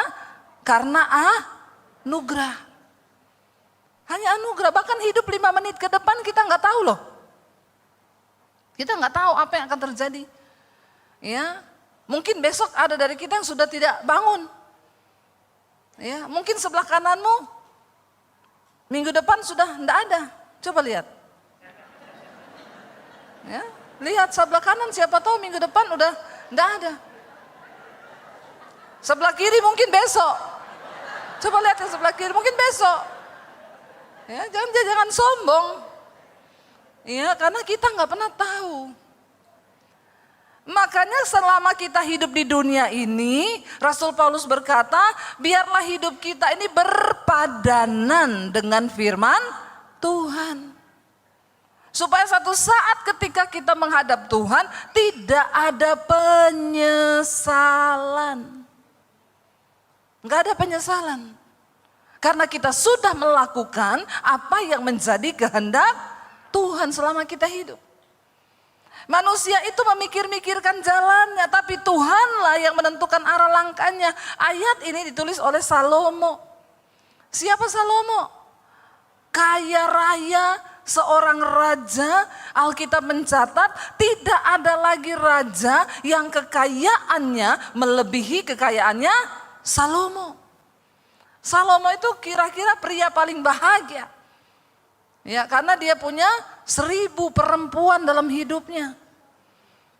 karena anugerah. Hanya anugerah, bahkan hidup 5 menit ke depan kita nggak tahu loh. Kita nggak tahu apa yang akan terjadi. Ya, mungkin besok ada dari kita yang sudah tidak bangun. Ya, mungkin sebelah kananmu minggu depan sudah enggak ada. Coba lihat. Ya, lihat sebelah kanan, siapa tahu minggu depan udah enggak ada. Sebelah kiri mungkin besok. Coba lihat yang sebelah kiri, mungkin besok. Ya, jangan sombong. Ya, karena kita nggak pernah tahu. Makanya selama kita hidup di dunia ini, Rasul Paulus berkata, biarlah hidup kita ini berpadanan dengan firman Tuhan. Supaya satu saat ketika kita menghadap Tuhan, tidak ada penyesalan. Enggak ada penyesalan. Karena kita sudah melakukan apa yang menjadi kehendak Tuhan selama kita hidup. Manusia itu memikir-mikirkan jalannya, tapi Tuhanlah yang menentukan arah langkahnya. Ayat ini ditulis oleh Salomo. Siapa Salomo? Kaya raya, seorang raja. Alkitab mencatat tidak ada lagi raja yang kekayaannya melebihi kekayaannya Salomo. Salomo itu kira-kira pria paling bahagia. Ya, karena dia punya 1000 perempuan dalam hidupnya.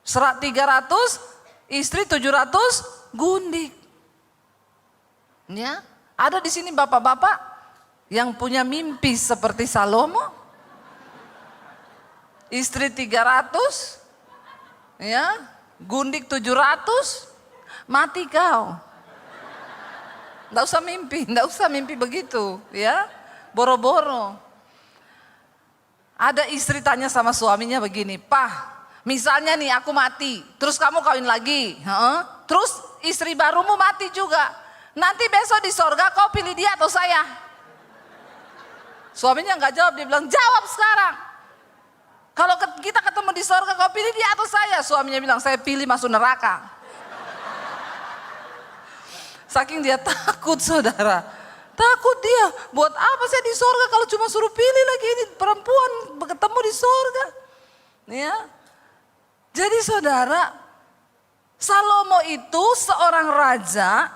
Serat 300, istri 700 gundik. Ya, ada di sini bapak-bapak yang punya mimpi seperti Salomo. Istri 300, ya, gundik 700, mati kau. Nggak usah mimpi begitu, ya, boro-boro. Ada istri tanya sama suaminya begini, Pak, misalnya nih aku mati, terus kamu kawin lagi, terus istri barumu mati juga, nanti besok di sorga kau pilih dia atau saya? Suaminya nggak jawab, dia bilang jawab sekarang. Kalau kita ketemu di sorga kau pilih dia atau saya? Suaminya bilang saya pilih masuk neraka. Saking dia takut, saudara. Takut dia. Buat apa saya di sorga kalau cuma suruh pilih lagi ini perempuan ketemu di sorga. Ya. Jadi saudara, Salomo itu seorang raja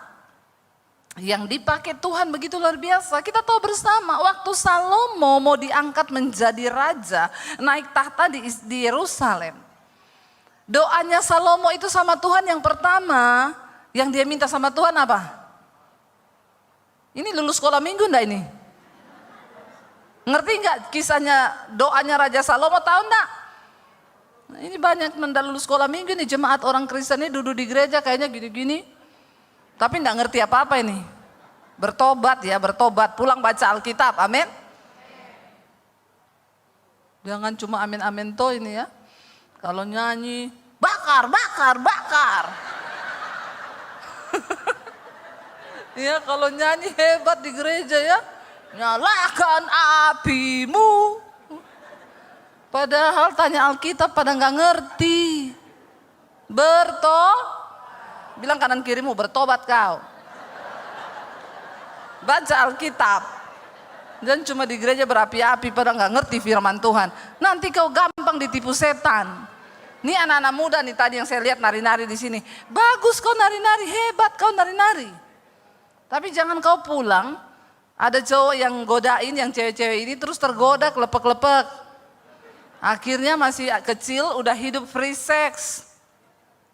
yang dipakai Tuhan begitu luar biasa. Kita tahu bersama waktu Salomo mau diangkat menjadi raja, naik tahta di Yerusalem. Doanya Salomo itu sama Tuhan yang pertama, yang dia minta sama Tuhan apa? Ini lulus sekolah minggu enggak ini? Ngerti enggak kisahnya doanya Raja Salomo, tahu enggak? Ini banyak mendak lulus sekolah minggu nih, jemaat orang Kristen ini duduk di gereja kayaknya gini-gini. Tapi enggak ngerti apa-apa ini. Bertobat ya, bertobat, pulang baca Alkitab, amin. Jangan cuma amin-amin toh ini ya. Kalau nyanyi, bakar, bakar, bakar. Ya kalau nyanyi hebat di gereja ya. Nyalakan apimu. Padahal tanya Alkitab pada nggak ngerti. Bilang kanan kirimu, bertobat kau. Baca Alkitab. Dan cuma di gereja berapi-api pada nggak ngerti firman Tuhan. Nanti kau gampang ditipu setan. Ini anak-anak muda nih tadi yang saya lihat nari-nari di sini. Bagus kau nari-nari, hebat kau nari-nari. Tapi jangan kau pulang, ada cowok yang godain yang cewek-cewek ini terus tergoda kelepek-kelepek. Akhirnya masih kecil udah hidup free sex.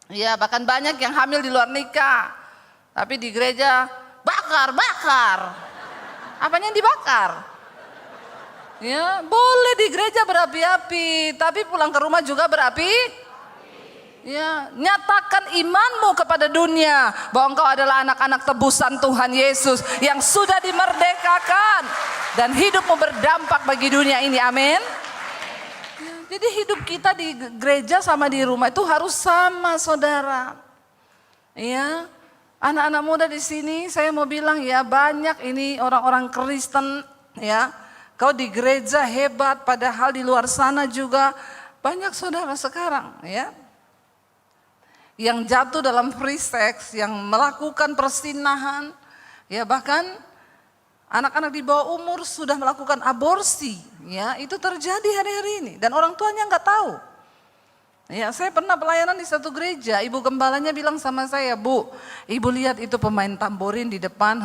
Ya bahkan banyak yang hamil di luar nikah. Tapi di gereja bakar, bakar. Apanya yang dibakar? Ya boleh di gereja berapi-api, tapi pulang ke rumah juga berapi. Ya, nyatakan imanmu kepada dunia bahwa engkau adalah anak-anak tebusan Tuhan Yesus yang sudah dimerdekakan dan hidupmu berdampak bagi dunia ini. Amin. Ya, jadi hidup kita di gereja sama di rumah itu harus sama, saudara. Ya, anak-anak muda di sini saya mau bilang ya, banyak ini orang-orang Kristen ya. Kau di gereja hebat, padahal di luar sana juga banyak saudara sekarang ya. Yang jatuh dalam free sex, yang melakukan persinahan, ya bahkan anak-anak di bawah umur sudah melakukan aborsi, ya itu terjadi hari-hari ini dan orang tuanya nggak tahu. Ya saya pernah pelayanan di satu gereja, ibu gembalanya bilang sama saya, Bu, ibu lihat itu pemain tamborin di depan,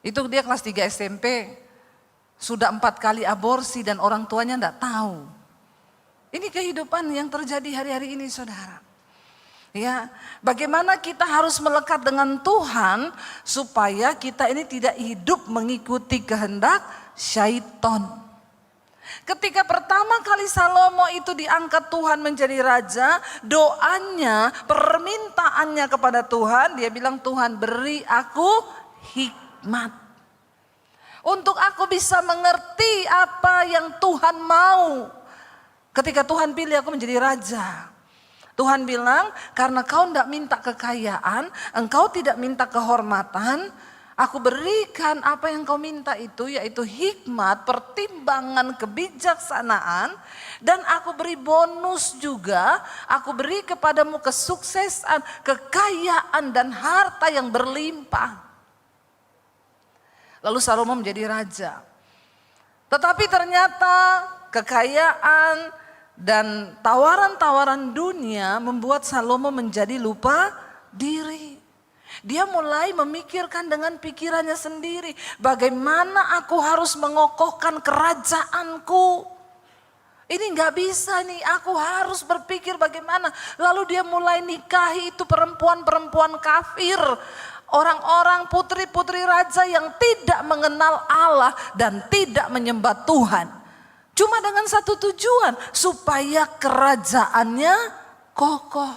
itu dia kelas 3 SMP, sudah 4 kali aborsi dan orang tuanya nggak tahu. Ini kehidupan yang terjadi hari-hari ini, saudara. Ya, bagaimana kita harus melekat dengan Tuhan supaya kita ini tidak hidup mengikuti kehendak syaitan. Ketika pertama kali Salomo itu diangkat Tuhan menjadi raja, doanya, permintaannya kepada Tuhan, dia bilang, Tuhan beri aku hikmat. Untuk aku bisa mengerti apa yang Tuhan mau. Ketika Tuhan pilih aku menjadi raja. Tuhan bilang, karena kau tidak minta kekayaan, engkau tidak minta kehormatan, aku berikan apa yang kau minta itu, yaitu hikmat, pertimbangan, kebijaksanaan, dan aku beri bonus juga, aku beri kepadamu kesuksesan, kekayaan, dan harta yang berlimpah. Lalu Salomo menjadi raja. Tetapi ternyata kekayaan dan tawaran-tawaran dunia membuat Salomo menjadi lupa diri. Dia mulai memikirkan dengan pikirannya sendiri, bagaimana aku harus mengokohkan kerajaanku. Ini nggak bisa nih, aku harus berpikir bagaimana. Lalu dia mulai nikahi itu perempuan-perempuan kafir. Orang-orang putri-putri raja yang tidak mengenal Allah dan tidak menyembah Tuhan. Cuma dengan satu tujuan, supaya kerajaannya kokoh.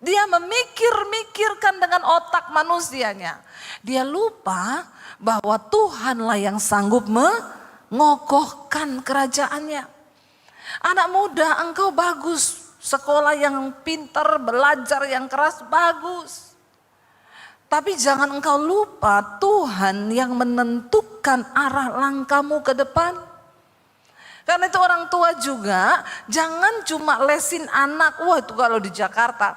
Dia memikir-mikirkan dengan otak manusianya. Dia lupa bahwa Tuhanlah yang sanggup mengokohkan kerajaannya. Anak muda, engkau bagus. Sekolah yang pintar, belajar yang keras, bagus. Tapi jangan engkau lupa Tuhan yang menentukan arah langkahmu ke depan. Karena itu orang tua juga jangan cuma lesin anak. Wah itu kalau di Jakarta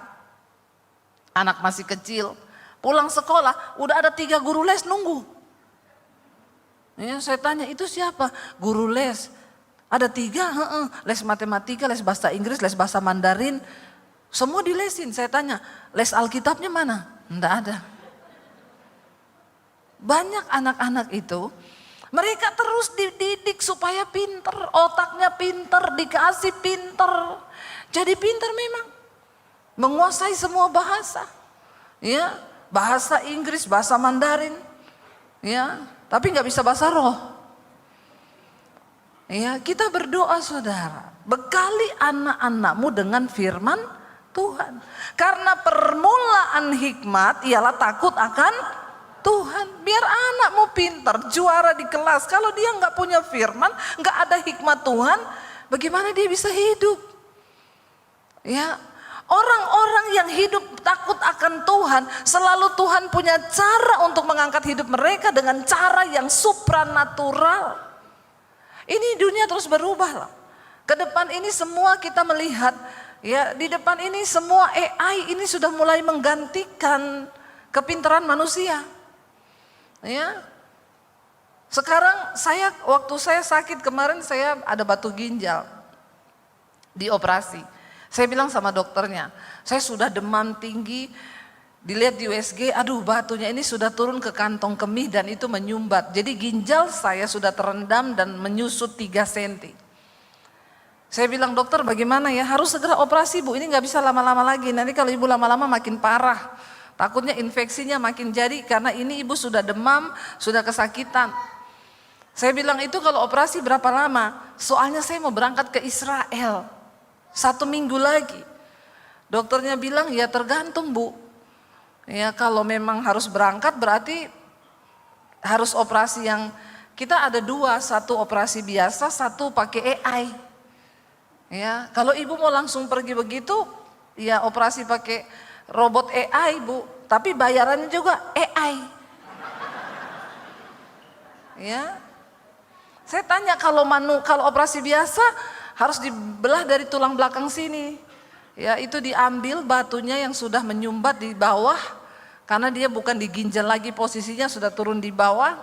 anak masih kecil Pulang sekolah, udah ada 3 guru les nunggu. Ya, saya tanya, itu siapa? Guru les. Ada 3, les matematika, les bahasa Inggris, les bahasa Mandarin. Semua dilesin. Saya tanya, les Alkitabnya mana? Enggak ada. Banyak anak-anak itu, mereka terus dididik supaya pinter, otaknya pinter, dikasih pinter. Jadi pinter memang. Menguasai semua bahasa. Ya, bahasa Inggris, bahasa Mandarin. Ya, tapi nggak bisa bahasa roh. Ya, kita berdoa saudara, bekali anak-anakmu dengan firman Tuhan. Karena permulaan hikmat ialah takut akan Tuhan. Biar anakmu pintar, juara di kelas. Kalau dia nggak punya firman, nggak ada hikmat Tuhan, bagaimana dia bisa hidup? Ya, orang-orang yang hidup takut akan Tuhan, selalu Tuhan punya cara untuk mengangkat hidup mereka dengan cara yang supranatural. Ini dunia terus berubah lah. Ke depan ini semua kita melihat, ya di depan ini semua AI ini sudah mulai menggantikan kepintaran manusia. Ya. Sekarang waktu saya sakit kemarin, saya ada batu ginjal di operasi. Saya bilang sama dokternya, saya sudah demam tinggi, dilihat di USG, aduh batunya ini sudah turun ke kantong kemih dan itu menyumbat. Jadi ginjal saya sudah terendam dan menyusut 3 cm. Saya bilang, dokter bagaimana ya, harus segera operasi bu, ini gak bisa lama-lama lagi. Nanti kalau ibu lama-lama makin parah, takutnya infeksinya makin jadi karena ini ibu sudah demam, sudah kesakitan. Saya bilang itu kalau operasi berapa lama? Soalnya saya mau berangkat ke Israel. 1 minggu lagi. Dokternya bilang ya tergantung bu. Ya kalau memang harus berangkat berarti harus operasi yang kita ada 2, 1 operasi biasa, 1 pakai AI. Ya kalau ibu mau langsung pergi begitu ya operasi pakai robot AI bu. Tapi bayarannya juga AI. Ya. Saya tanya kalau operasi biasa harus dibelah dari tulang belakang sini. Ya, itu diambil batunya yang sudah menyumbat di bawah karena dia bukan di ginjal lagi, posisinya sudah turun di bawah.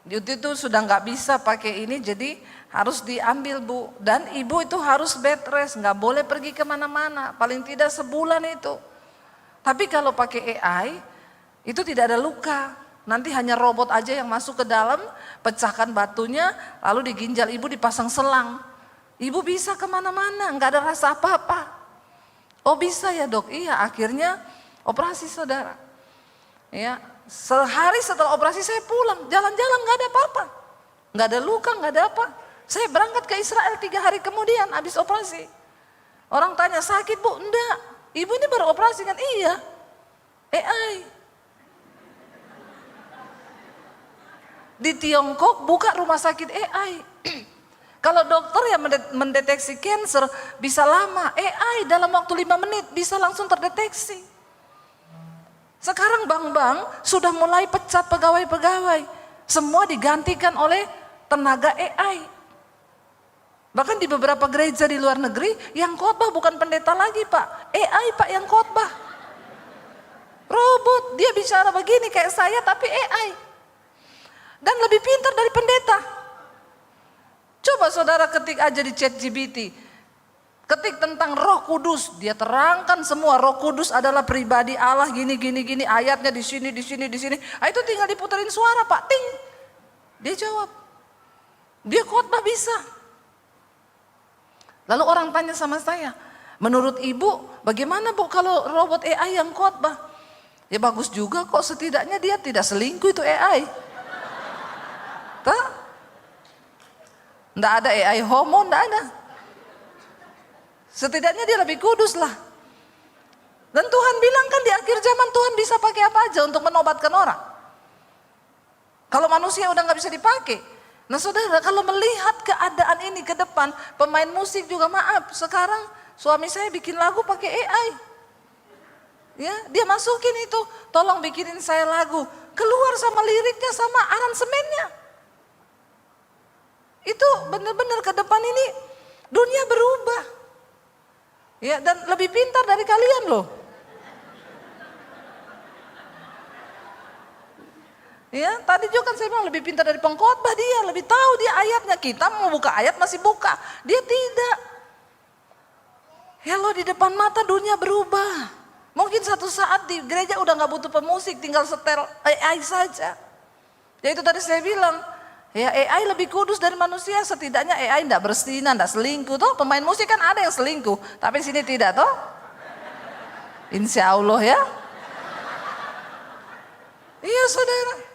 Itu sudah nggak bisa pakai ini, jadi harus diambil bu. Dan ibu itu harus bed rest, nggak boleh pergi kemana-mana, paling tidak sebulan itu. Tapi kalau pakai AI itu tidak ada luka, nanti hanya robot aja yang masuk ke dalam, pecahkan batunya, lalu di ginjal ibu dipasang selang. Ibu bisa kemana-mana, nggak ada rasa apa-apa. Oh bisa ya dok, iya akhirnya operasi saudara. Ya, sehari setelah operasi saya pulang, jalan-jalan nggak ada apa-apa. Nggak ada luka, nggak ada apa. Saya berangkat ke Israel 3 hari kemudian habis operasi. Orang tanya sakit bu, enggak. Ibu ini baru operasi kan? Iya, AI. Di Tiongkok buka rumah sakit AI. Kalau dokter yang mendeteksi cancer bisa lama, AI dalam waktu 5 menit bisa langsung terdeteksi. Sekarang bank-bank sudah mulai pecat pegawai-pegawai. Semua digantikan oleh tenaga AI. Bahkan di beberapa gereja di luar negeri yang khotbah bukan pendeta lagi pak, AI pak yang khotbah. Robot, dia bicara begini kayak saya tapi AI. Dan lebih pintar dari pendeta. Coba saudara ketik aja di ChatGPT. Ketik tentang Roh Kudus, dia terangkan semua Roh Kudus adalah pribadi Allah gini, ayatnya di sini. Ah, itu tinggal diputerin suara Pak, ting. Dia jawab. Dia khotbah bisa. Lalu orang tanya sama saya, menurut ibu bagaimana bu kalau robot AI yang khotbah? Ya bagus juga kok, setidaknya dia tidak selingkuh itu AI. Nggak ada AI homo, nggak ada. Setidaknya dia lebih kudus lah. Dan Tuhan bilang kan di akhir zaman Tuhan bisa pakai apa aja untuk menobatkan orang. Kalau manusia udah nggak bisa dipakai. Nah saudara, kalau melihat keadaan ini ke depan, pemain musik juga maaf. Sekarang suami saya bikin lagu pakai AI. Ya, dia masukin itu, tolong bikinin saya lagu. Keluar sama liriknya sama aransemennya. Itu benar-benar ke depan ini dunia berubah. Ya, dan lebih pintar dari kalian loh. Ya, tadi juga kan saya bilang lebih pintar dari pengkhotbah dia, lebih tahu dia ayatnya. Kita mau buka ayat masih buka, dia tidak. Hello, di depan mata dunia berubah. Mungkin satu saat di gereja udah nggak butuh pemusik, tinggal setel AI saja. Ya itu tadi saya bilang, ya AI lebih kudus dari manusia. Setidaknya AI tidak berzina, tidak selingkuh. Toh pemain musik kan ada yang selingkuh, tapi sini tidak toh. Insya Allah ya. Iya saudara.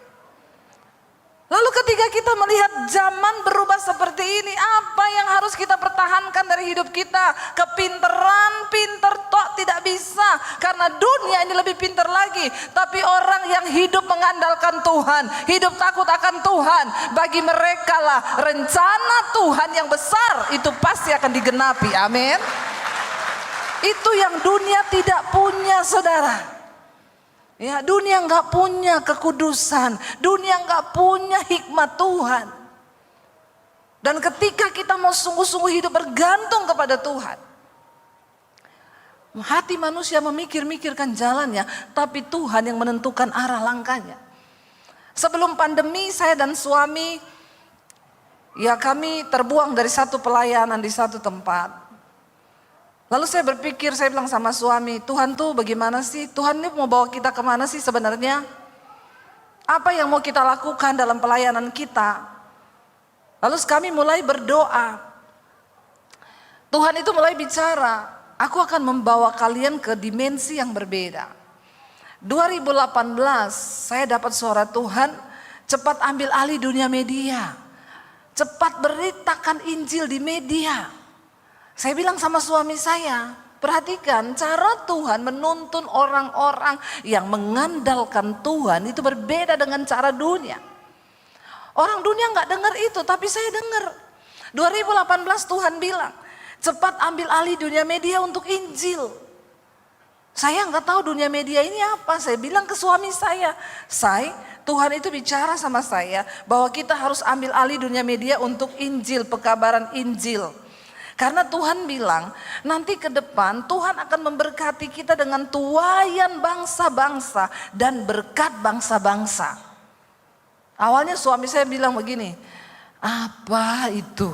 Lalu ketika kita melihat zaman berubah seperti ini, apa yang harus kita pertahankan dari hidup kita? Kepinteran, pinter toh tidak bisa. Karena dunia ini lebih pinter lagi. Tapi orang yang hidup mengandalkan Tuhan, hidup takut akan Tuhan, bagi mereka lah rencana Tuhan yang besar itu pasti akan digenapi. Amin. Itu yang dunia tidak punya, saudara. Ya, dunia nggak punya kekudusan, dunia nggak punya hikmat Tuhan. Dan ketika kita mau sungguh-sungguh hidup bergantung kepada Tuhan, hati manusia memikir-mikirkan jalannya, tapi Tuhan yang menentukan arah langkahnya. Sebelum pandemi, saya dan suami, ya kami terbuang dari satu pelayanan di satu tempat. Lalu saya berpikir, saya bilang sama suami, Tuhan tuh bagaimana sih? Tuhan ini mau bawa kita kemana sih sebenarnya? Apa yang mau kita lakukan dalam pelayanan kita? Lalu kami mulai berdoa. Tuhan itu mulai bicara, aku akan membawa kalian ke dimensi yang berbeda. 2018 saya dapat suara Tuhan, cepat ambil alih dunia media. Cepat beritakan Injil di media. Saya bilang sama suami saya, perhatikan cara Tuhan menuntun orang-orang yang mengandalkan Tuhan itu berbeda dengan cara dunia. Orang dunia nggak dengar itu, tapi saya dengar. 2018 Tuhan bilang, cepat ambil alih dunia media untuk Injil. Saya nggak tahu dunia media ini apa. Saya bilang ke suami saya, Tuhan itu bicara sama saya bahwa kita harus ambil alih dunia media untuk Injil, pekabaran Injil. Karena Tuhan bilang nanti ke depan Tuhan akan memberkati kita dengan tuaian bangsa-bangsa dan berkat bangsa-bangsa. Awalnya suami saya bilang begini, apa itu?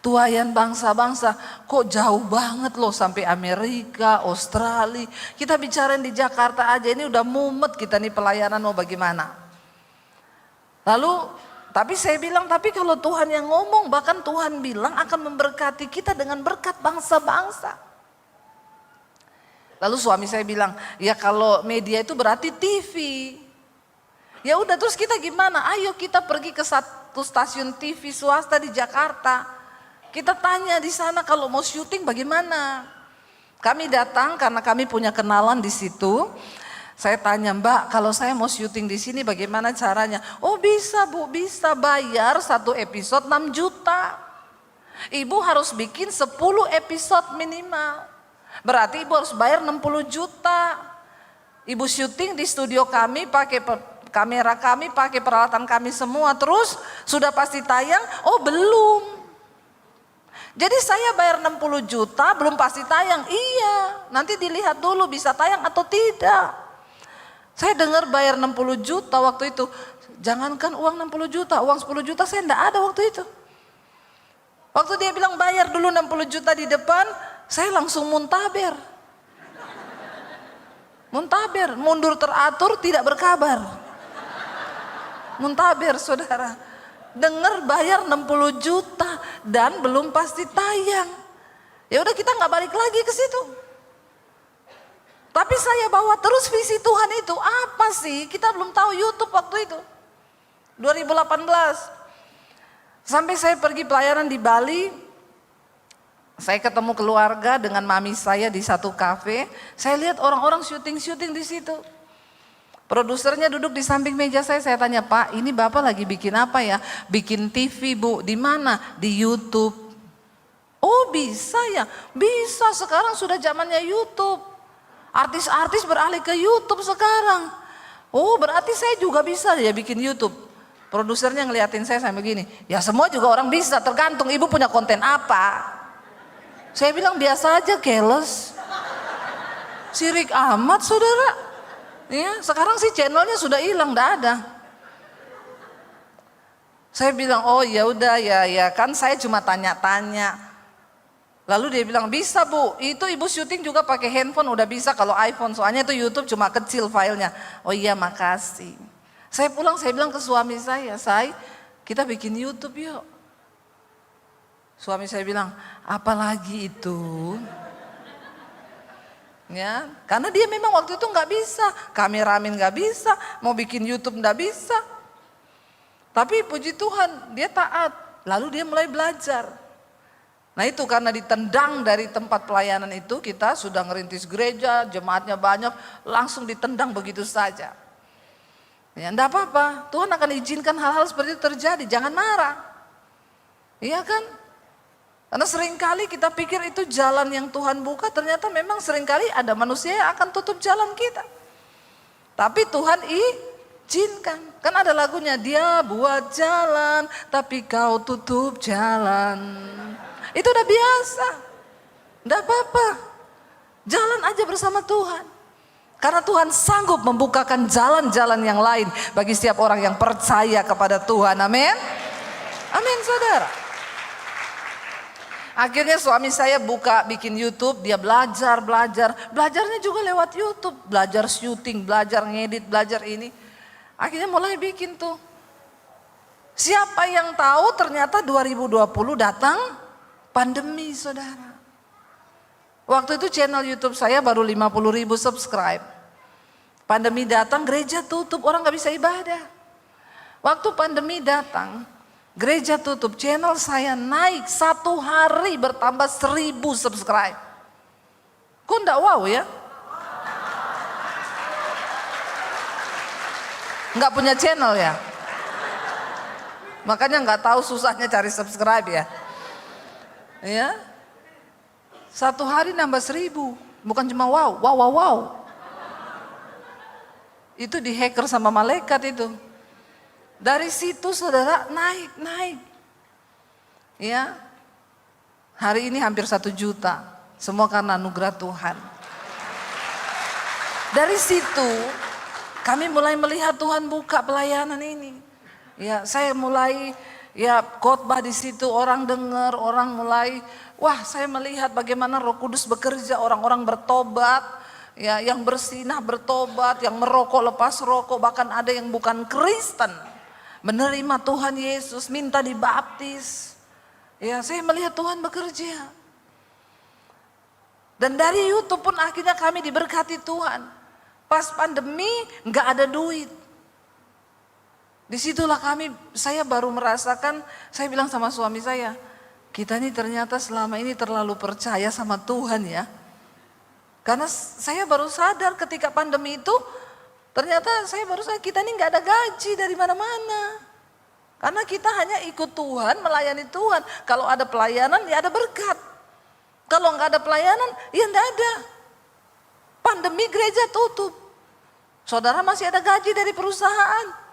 Tuaian bangsa-bangsa kok jauh banget loh sampai Amerika, Australia. Kita bicarain di Jakarta aja ini udah mumet kita nih pelayanan mau bagaimana. Tapi saya bilang, tapi kalau Tuhan yang ngomong, bahkan Tuhan bilang akan memberkati kita dengan berkat bangsa-bangsa. Lalu suami saya bilang, ya kalau media itu berarti TV. Ya udah terus kita gimana? Ayo kita pergi ke satu stasiun TV swasta di Jakarta. Kita tanya di sana kalau mau syuting bagaimana. Kami datang karena kami punya kenalan di situ. Saya tanya, Mbak, kalau saya mau syuting di sini bagaimana caranya? Oh bisa Bu, bisa bayar satu episode 6 juta. Ibu harus bikin 10 episode minimal. Berarti ibu harus bayar 60 juta. Ibu syuting di studio kami pakai kamera kami, pakai peralatan kami semua. Terus sudah pasti tayang? Oh belum. Jadi saya bayar 60 juta belum pasti tayang. Iya, nanti dilihat dulu bisa tayang atau tidak. Saya dengar bayar 60 juta waktu itu. Jangankan uang 60 juta, uang 10 juta saya enggak ada waktu itu. Waktu dia bilang bayar dulu 60 juta di depan, saya langsung muntaber. Muntaber, mundur teratur, tidak berkabar. Muntaber saudara. Dengar bayar 60 juta dan belum pasti tayang. Ya udah kita nggak balik lagi ke situ. Tapi saya bawa terus visi Tuhan itu. Apa sih? Kita belum tahu YouTube waktu itu. 2018. Sampai saya pergi pelayanan di Bali. Saya ketemu keluarga dengan mami saya di satu kafe. Saya lihat orang-orang syuting-syuting di situ. Produsernya duduk di samping meja saya tanya, Pak, ini Bapak lagi bikin apa ya? Bikin TV Bu, di mana? Di YouTube. Oh bisa ya? Bisa, sekarang sudah zamannya YouTube. Artis-artis beralih ke YouTube sekarang. Oh berarti saya juga bisa ya bikin YouTube. Produsernya ngeliatin saya sampai begini. Ya semua juga orang bisa, tergantung ibu punya konten apa. Saya bilang biasa aja, keles. Sirik amat saudara. Ya, sekarang sih channelnya sudah hilang, enggak ada. Saya bilang, oh ya udah ya kan saya cuma tanya-tanya. Lalu dia bilang, bisa Bu, itu ibu syuting juga pakai handphone udah bisa kalau iPhone. Soalnya itu YouTube cuma kecil filenya. Oh iya makasih. Saya pulang saya bilang ke suami saya, kita bikin YouTube yuk. Suami saya bilang, apalagi itu? Ya, karena dia memang waktu itu nggak bisa, kameramen nggak bisa, mau bikin YouTube nggak bisa. Tapi puji Tuhan dia taat, lalu dia mulai belajar. Nah itu karena ditendang dari tempat pelayanan itu, kita sudah ngerintis gereja, jemaatnya banyak, langsung ditendang begitu saja. Ya enggak apa-apa, Tuhan akan izinkan hal-hal seperti itu terjadi, jangan marah. Iya kan? Karena seringkali kita pikir itu jalan yang Tuhan buka, ternyata memang seringkali ada manusia yang akan tutup jalan kita. Tapi Tuhan izinkan. Kan ada lagunya, dia buat jalan tapi kau tutup jalan. Itu udah biasa. Enggak apa-apa. Jalan aja bersama Tuhan. Karena Tuhan sanggup membukakan jalan-jalan yang lain bagi setiap orang yang percaya kepada Tuhan. Amin. Amin saudara. Akhirnya suami saya bikin YouTube, dia belajar. Belajarnya juga lewat YouTube. Belajar syuting, belajar ngedit, belajar ini. Akhirnya mulai bikin tuh. Siapa yang tahu ternyata 2020 datang pandemi saudara. Waktu itu channel YouTube saya baru 50.000 subscribe. Pandemi datang, gereja tutup, orang gak bisa ibadah. Waktu pandemi datang, gereja tutup, channel saya naik 1 hari bertambah 1.000 subscribe. Kok enggak wow ya? Enggak punya channel ya? Makanya enggak tahu susahnya cari subscribe ya. Ya. 1 hari nambah 1.000, bukan cuma wow. Itu dihacker sama malaikat itu. Dari situ saudara naik. Ya. Hari ini hampir 1 juta. Semua karena anugerah Tuhan. Dari situ kami mulai melihat Tuhan buka pelayanan ini. Ya, saya mulai khotbah di situ, orang dengar, orang mulai, wah saya melihat bagaimana Roh Kudus bekerja, orang-orang bertobat, ya yang bersinah bertobat, yang merokok lepas rokok, bahkan ada yang bukan Kristen menerima Tuhan Yesus, minta dibaptis. Ya, saya melihat Tuhan bekerja. Dan dari YouTube pun akhirnya kami diberkati Tuhan. Pas pandemi nggak ada duit. Disitulah saya baru merasakan, saya bilang sama suami saya, kita ini ternyata selama ini terlalu percaya sama Tuhan ya. Karena saya baru sadar ketika pandemi itu, ternyata saya baru sadar kita ini nggak ada gaji dari mana-mana. Karena kita hanya ikut Tuhan, melayani Tuhan. Kalau ada pelayanan ya ada berkat. Kalau nggak ada pelayanan ya nggak ada. Pandemi gereja tutup. Saudara masih ada gaji dari perusahaan.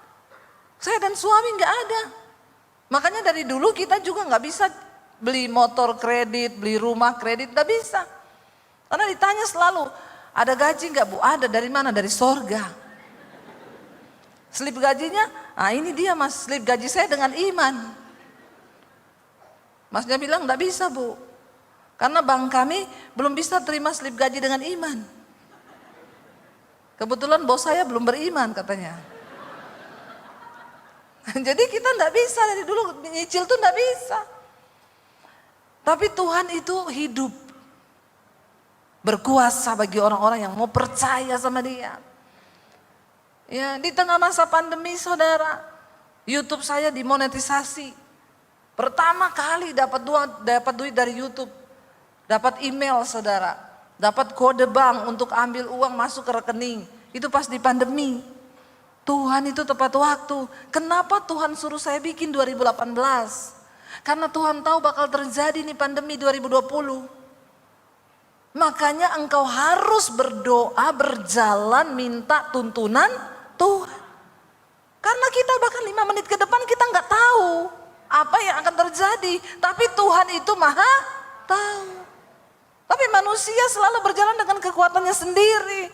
Saya dan suami nggak ada. Makanya dari dulu kita juga nggak bisa beli motor kredit, beli rumah kredit, nggak bisa. Karena ditanya selalu, ada gaji nggak Bu? Ada, dari mana? Dari sorga. Slip gajinya, ini dia mas, slip gaji saya dengan iman. Masnya bilang nggak bisa Bu. Karena bank kami belum bisa terima slip gaji dengan iman. Kebetulan bos saya belum beriman katanya. Jadi kita enggak bisa, dari dulu nyicil tuh enggak bisa. Tapi Tuhan itu hidup. Berkuasa bagi orang-orang yang mau percaya sama Dia. Ya, di tengah masa pandemi saudara, YouTube saya dimonetisasi. Pertama kali dapat duit dari YouTube. Dapat email saudara, dapat kode bank untuk ambil uang masuk ke rekening. Itu pas di pandemi. Tuhan itu tepat waktu. Kenapa Tuhan suruh saya bikin 2018? Karena Tuhan tahu bakal terjadi nih pandemi 2020. Makanya engkau harus berdoa, berjalan, minta tuntunan Tuhan. Karena kita bahkan 5 menit ke depan kita nggak tahu apa yang akan terjadi. Tapi Tuhan itu maha tahu. Tapi manusia selalu berjalan dengan kekuatannya sendiri.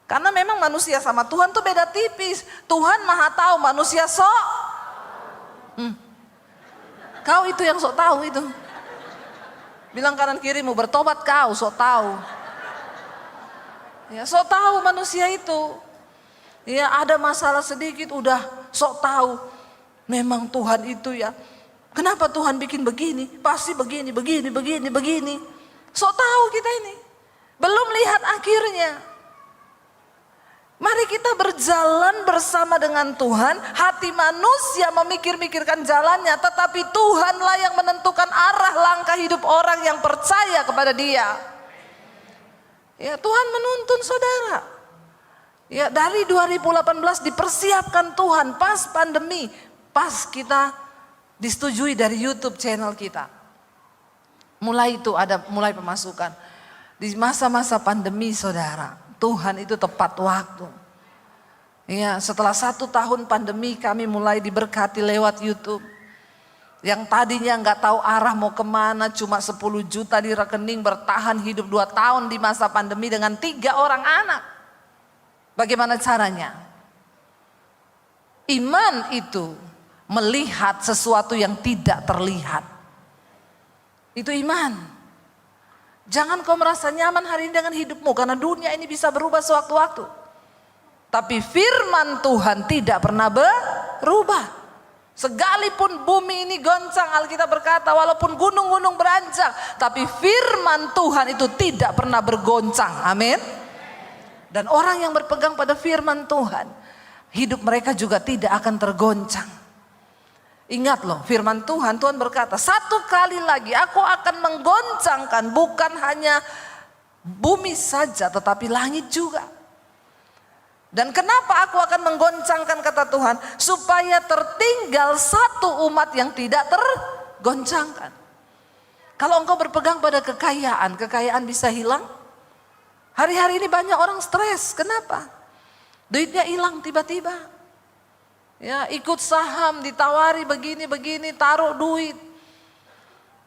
Karena memang manusia sama Tuhan tuh beda tipis. Tuhan maha tahu, manusia sok. Kau itu yang sok tahu itu. Bilang kanan kirimu, bertobat kau sok tahu. Ya, sok tahu manusia itu. Ya, ada masalah sedikit udah sok tahu. Memang Tuhan itu ya. Kenapa Tuhan bikin begini? Pasti begini. Sok tahu kita ini. Belum lihat akhirnya. Mari kita berjalan bersama dengan Tuhan. Hati manusia memikir-mikirkan jalannya, tetapi Tuhanlah yang menentukan arah langkah hidup orang yang percaya kepada Dia. Ya, Tuhan menuntun saudara. Ya, dari 2018 dipersiapkan Tuhan pas pandemi, pas kita disetujui dari YouTube channel kita. Mulai pemasukan. Di masa-masa pandemi saudara, Tuhan itu tepat waktu. Ya, setelah 1 tahun pandemi kami mulai diberkati lewat YouTube. Yang tadinya nggak tahu arah mau kemana, cuma 10 juta di rekening, bertahan hidup 2 tahun di masa pandemi dengan 3 orang anak. Bagaimana caranya? Iman itu melihat sesuatu yang tidak terlihat. Itu iman. Jangan kau merasa nyaman hari ini dengan hidupmu, karena dunia ini bisa berubah sewaktu-waktu. Tapi firman Tuhan tidak pernah berubah. Sekalipun bumi ini goncang, Alkitab berkata walaupun gunung-gunung beranjak, tapi firman Tuhan itu tidak pernah bergoncang. Amin. Dan orang yang berpegang pada firman Tuhan, hidup mereka juga tidak akan tergoncang. Ingat loh, firman Tuhan berkata, 1 kali lagi aku akan menggoncangkan bukan hanya bumi saja tetapi langit juga. Dan kenapa aku akan menggoncangkan, kata Tuhan? Supaya tertinggal 1 umat yang tidak tergoncangkan. Kalau engkau berpegang pada kekayaan bisa hilang. Hari-hari ini banyak orang stres, kenapa? Duitnya hilang tiba-tiba. Ya, ikut saham, ditawari begini, taruh duit.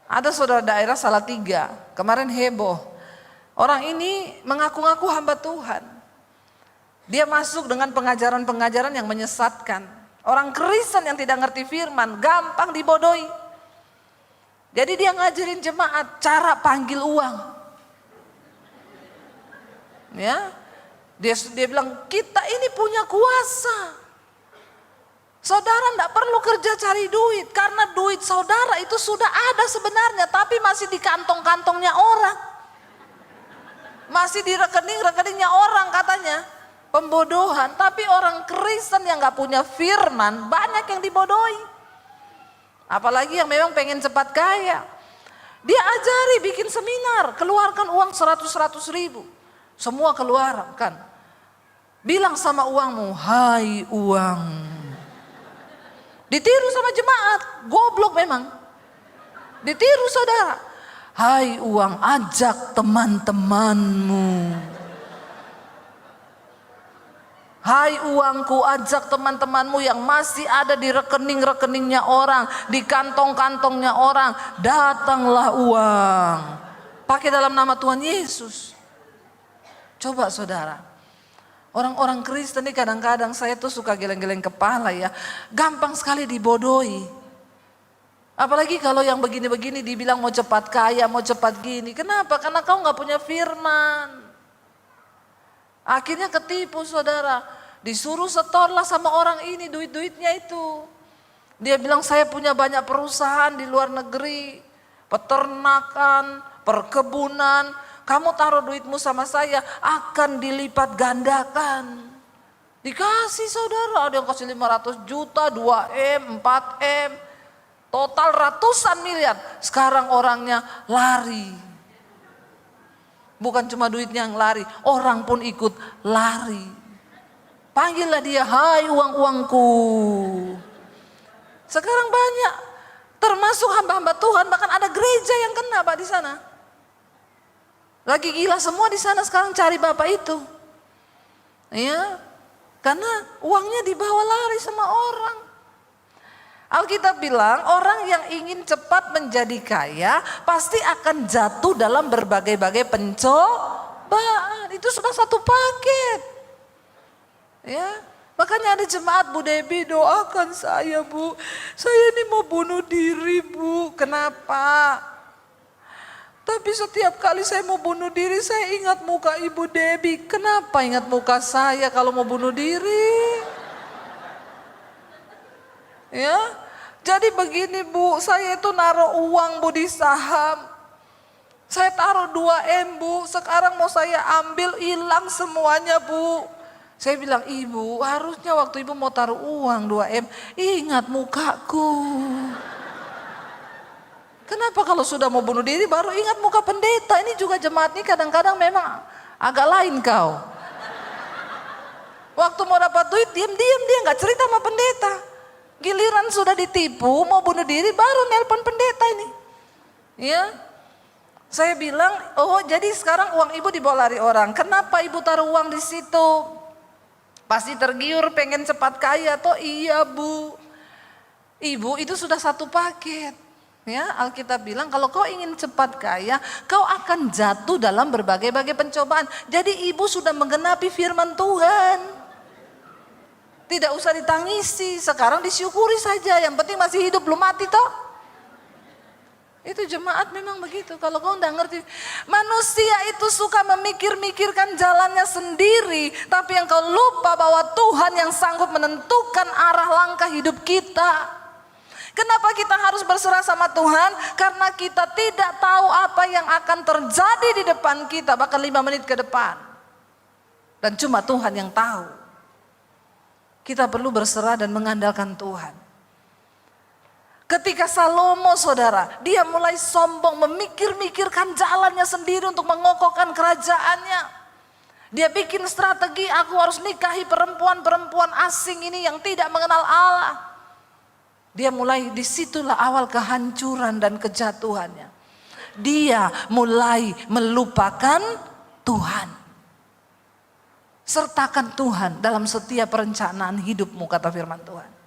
Ada saudara daerah Salatiga, kemarin heboh. Orang ini mengaku-ngaku hamba Tuhan. Dia masuk dengan pengajaran-pengajaran yang menyesatkan. Orang Kristen yang tidak ngerti firman, gampang dibodohi. Jadi dia ngajarin jemaat cara panggil uang. Ya, dia bilang kita ini punya kuasa. Saudara tidak perlu kerja cari duit, karena duit saudara itu sudah ada sebenarnya, tapi masih di kantong-kantongnya orang. Masih di rekening-rekeningnya orang katanya. Pembodohan, tapi orang Kristen yang gak punya firman banyak yang dibodohi. Apalagi yang memang pengen cepat kaya. Dia ajari bikin seminar, keluarkan uang 100 ribu. Semua keluarkan. Bilang sama uangmu, hai uang. Ditiru sama jemaat, goblok memang. Ditiru saudara. Hai uang, ajak teman-temanmu. Hai uangku, ajak teman-temanmu yang masih ada di rekening-rekeningnya orang, di kantong-kantongnya orang. Datanglah uang. Pakai dalam nama Tuhan Yesus. Coba saudara. Orang-orang Kristen ini kadang-kadang saya tuh suka geleng-geleng kepala ya. Gampang sekali dibodohi. Apalagi kalau yang begini-begini dibilang mau cepat kaya, mau cepat gini. Kenapa? Karena kau gak punya firman. Akhirnya ketipu saudara. Disuruh setorlah sama orang ini duit-duitnya itu. Dia bilang saya punya banyak perusahaan di luar negeri. Peternakan, perkebunan. Kamu taruh duitmu sama saya akan dilipat gandakan. Dikasih saudara, ada yang kasih 500 juta, 2M, 4M. Total ratusan miliar. Sekarang orangnya lari. Bukan cuma duitnya yang lari, orang pun ikut lari. Panggillah dia, hai uang-uangku. Sekarang banyak, termasuk hamba-hamba Tuhan, bahkan ada gereja yang kena Pak di sana. Lagi gila semua di sana sekarang cari Bapak itu. Ya, karena uangnya dibawa lari sama orang. Alkitab bilang orang yang ingin cepat menjadi kaya pasti akan jatuh dalam berbagai-bagai pencobaan. Itu sudah satu paket. Ya, makanya ada jemaat, Bu Debi doakan saya Bu. Saya ini mau bunuh diri Bu. Kenapa? Tapi setiap kali saya mau bunuh diri saya ingat muka Ibu Debi. Kenapa ingat muka saya kalau mau bunuh diri? Ya, jadi begini Bu, saya itu naruh uang Bu di saham. Saya taruh 2M Bu, sekarang mau saya ambil hilang semuanya Bu. Saya bilang, Ibu harusnya waktu Ibu mau taruh uang 2M, ingat mukaku. Kenapa kalau sudah mau bunuh diri baru ingat muka pendeta? Ini juga jemaat ini kadang-kadang memang agak lain kau. Waktu mau dapat duit diam-diam dia nggak cerita sama pendeta. Giliran sudah ditipu mau bunuh diri baru nelpon pendeta ini. Ya. Saya bilang, oh jadi sekarang uang Ibu dibawa lari orang. Kenapa Ibu taruh uang di situ? Pasti tergiur pengen cepat kaya toh? Iya Bu. Ibu itu sudah satu paket. Ya, Alkitab bilang kalau kau ingin cepat kaya, kau akan jatuh dalam berbagai-bagai pencobaan. Jadi Ibu sudah menggenapi firman Tuhan. Tidak usah ditangisi, sekarang disyukuri saja. Yang penting masih hidup, belum mati toh. Itu jemaat memang begitu. Kalau kau tidak ngerti, manusia itu suka memikir-mikirkan jalannya sendiri, tapi yang kau lupa bahwa Tuhan yang sanggup menentukan arah langkah hidup kita. Kenapa kita harus berserah sama Tuhan? Karena kita tidak tahu apa yang akan terjadi di depan kita, bahkan 5 menit ke depan. Dan cuma Tuhan yang tahu. Kita perlu berserah dan mengandalkan Tuhan. Ketika Salomo saudara, dia mulai sombong, memikir-mikirkan jalannya sendiri untuk mengokohkan kerajaannya. Dia bikin strategi, aku harus nikahi perempuan-perempuan asing ini yang tidak mengenal Allah. Dia mulai, disitulah awal kehancuran dan kejatuhannya. Dia mulai melupakan Tuhan. Sertakan Tuhan dalam setiap perencanaan hidupmu, kata firman Tuhan.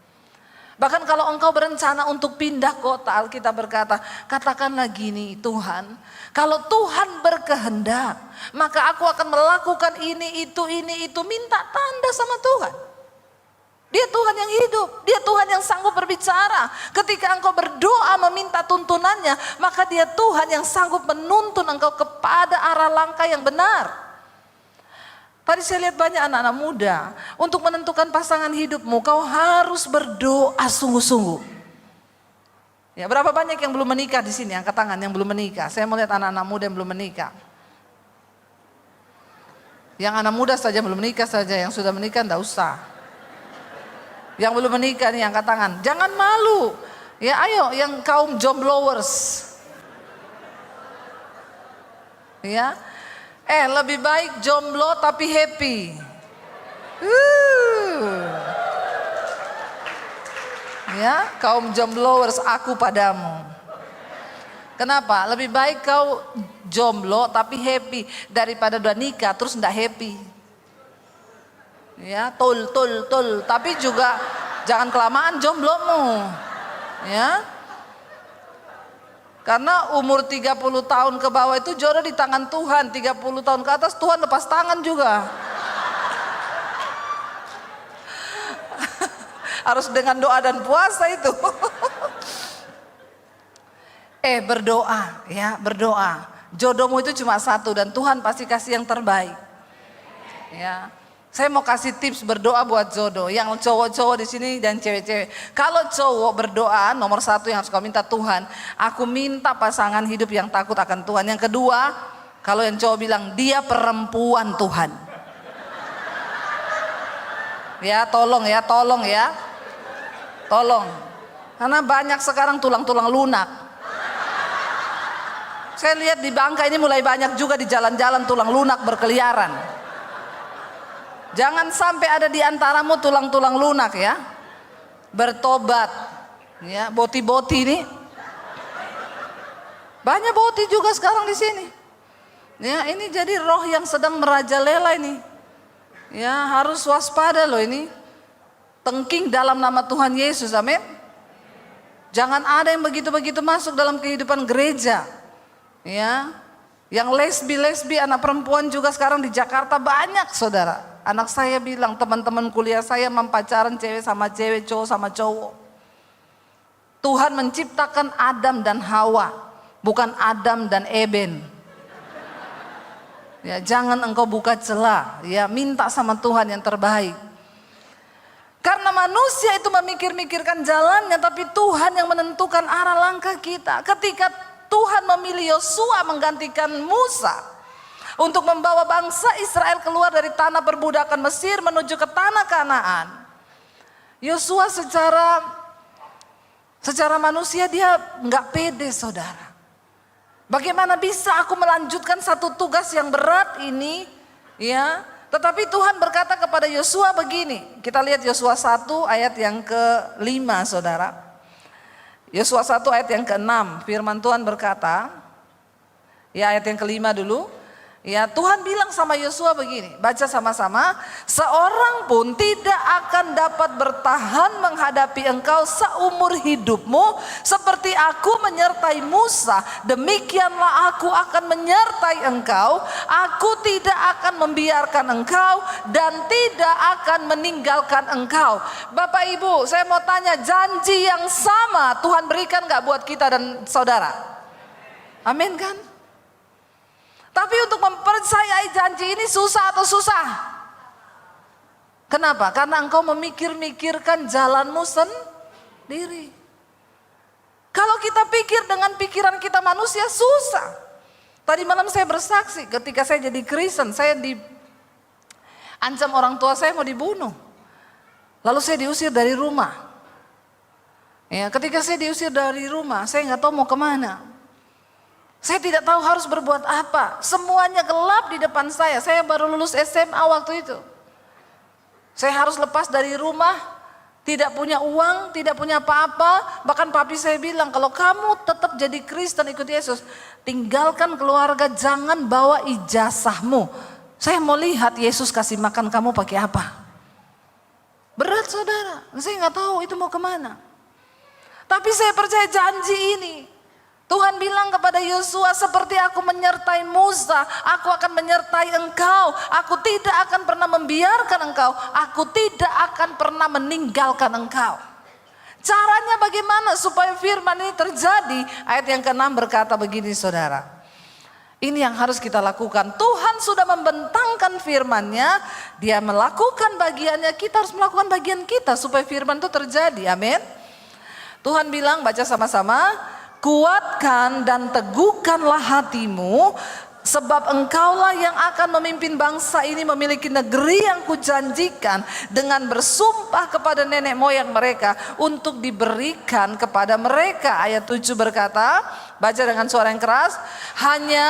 Bahkan kalau engkau berencana untuk pindah kota, Alkitab berkata, katakanlah gini, Tuhan, kalau Tuhan berkehendak, maka aku akan melakukan ini, itu, minta tanda sama Tuhan. Dia Tuhan yang hidup, dia Tuhan yang sanggup berbicara. Ketika engkau berdoa meminta tuntunannya, maka dia Tuhan yang sanggup menuntun engkau kepada arah langkah yang benar. Tadi saya lihat banyak anak-anak muda, untuk menentukan pasangan hidupmu, kau harus berdoa sungguh-sungguh. Ya, berapa banyak yang belum menikah di sini? Angkat tangan yang belum menikah. Saya mau lihat anak-anak muda yang belum menikah. Yang anak muda saja belum menikah saja, yang sudah menikah enggak usah. Yang belum menikah nih angkat tangan. Jangan malu. Ya ayo yang kaum jomblowers. Ya. Lebih baik jomblo tapi happy. Ya, kaum jomblowers, aku padamu. Kenapa? Lebih baik kau jomblo tapi happy daripada udah nikah terus enggak happy. Ya, tul, tapi juga jangan kelamaan jomblomu. Ya. Karena umur 30 tahun ke bawah itu jodoh di tangan Tuhan, 30 tahun ke atas Tuhan lepas tangan juga. Harus dengan doa dan puasa itu. Berdoa, ya, berdoa. Jodohmu itu cuma satu dan Tuhan pasti kasih yang terbaik. Ya. Saya mau kasih tips berdoa buat jodoh. Yang cowok-cowok di sini dan cewek-cewek. Kalau cowok berdoa, nomor 1 yang harus kau minta Tuhan, aku minta pasangan hidup yang takut akan Tuhan. Yang kedua, kalau yang cowok bilang dia perempuan Tuhan. Ya, tolong ya. Tolong. Karena banyak sekarang tulang-tulang lunak. Saya lihat di Bangka ini mulai banyak juga di jalan-jalan tulang lunak berkeliaran. Jangan sampai ada di antaramu tulang-tulang lunak ya. Bertobat. Ya, boti-boti ini. Banyak boti juga sekarang di sini. Ya, ini jadi roh yang sedang merajalela ini. Ya, harus waspada loh ini. Tengking dalam nama Tuhan Yesus, amin. Jangan ada yang begitu-begitu masuk dalam kehidupan gereja. Ya. Yang lesbi-lesbi anak perempuan juga sekarang di Jakarta banyak, saudara. Anak saya bilang teman-teman kuliah saya pacaran cewek sama cewek, cowok sama cowok. Tuhan menciptakan Adam dan Hawa, bukan Adam dan Eben. Ya, jangan engkau buka celah, ya minta sama Tuhan yang terbaik. Karena manusia itu memikir-mikirkan jalannya, tapi Tuhan yang menentukan arah langkah kita. Ketika Tuhan memilih Yosua menggantikan Musa untuk membawa bangsa Israel keluar dari tanah perbudakan Mesir menuju ke tanah Kanaan. Yosua secara manusia dia nggak pede, saudara. Bagaimana bisa aku melanjutkan satu tugas yang berat ini, ya? Tetapi Tuhan berkata kepada Yosua begini. Kita lihat Yosua 1 ayat yang ke-5, saudara. Yosua 1 ayat yang ke-6, firman Tuhan berkata, ya ayat yang ke-5 dulu. Ya, Tuhan bilang sama Yosua begini, baca sama-sama, seorang pun tidak akan dapat bertahan menghadapi engkau seumur hidupmu seperti aku menyertai Musa, demikianlah aku akan menyertai engkau, aku tidak akan membiarkan engkau dan tidak akan meninggalkan engkau. Bapak Ibu, saya mau tanya, janji yang sama Tuhan berikan gak buat kita dan saudara? Amin kan? Tapi untuk mempercayai janji ini susah atau susah? Kenapa? Karena engkau memikir-mikirkan jalanmu sendiri. Kalau kita pikir dengan pikiran kita manusia susah. Tadi malam saya bersaksi ketika saya jadi Kristen, saya diancam orang tua saya mau dibunuh. Lalu saya diusir dari rumah. Ya, ketika saya diusir dari rumah, saya nggak tahu mau kemana. Saya tidak tahu harus berbuat apa. Semuanya gelap di depan saya. Saya baru lulus SMA waktu itu. Saya harus lepas dari rumah, tidak punya uang, tidak punya apa-apa. Bahkan papi saya bilang, kalau kamu tetap jadi Kristen ikut Yesus, tinggalkan keluarga, jangan bawa ijazahmu. Saya mau lihat Yesus kasih makan kamu pakai apa. Berat, saudara. Saya nggak tahu itu mau kemana. Tapi saya percaya janji ini. Tuhan bilang kepada Yosua, seperti aku menyertai Musa, aku akan menyertai engkau. Aku tidak akan pernah membiarkan engkau. Aku tidak akan pernah meninggalkan engkau. Caranya bagaimana supaya firman ini terjadi? Ayat yang ke-6 berkata begini, saudara. Ini yang harus kita lakukan. Tuhan sudah membentangkan firman-Nya, Dia melakukan bagiannya, kita harus melakukan bagian kita supaya firman itu terjadi. Amin. Tuhan bilang, baca sama-sama, kuatkan dan teguhkanlah hatimu, sebab engkaulah yang akan memimpin bangsa ini memiliki negeri yang kujanjikan dengan bersumpah kepada nenek moyang mereka untuk diberikan kepada mereka. Ayat 7 berkata, baca dengan suara yang keras, hanya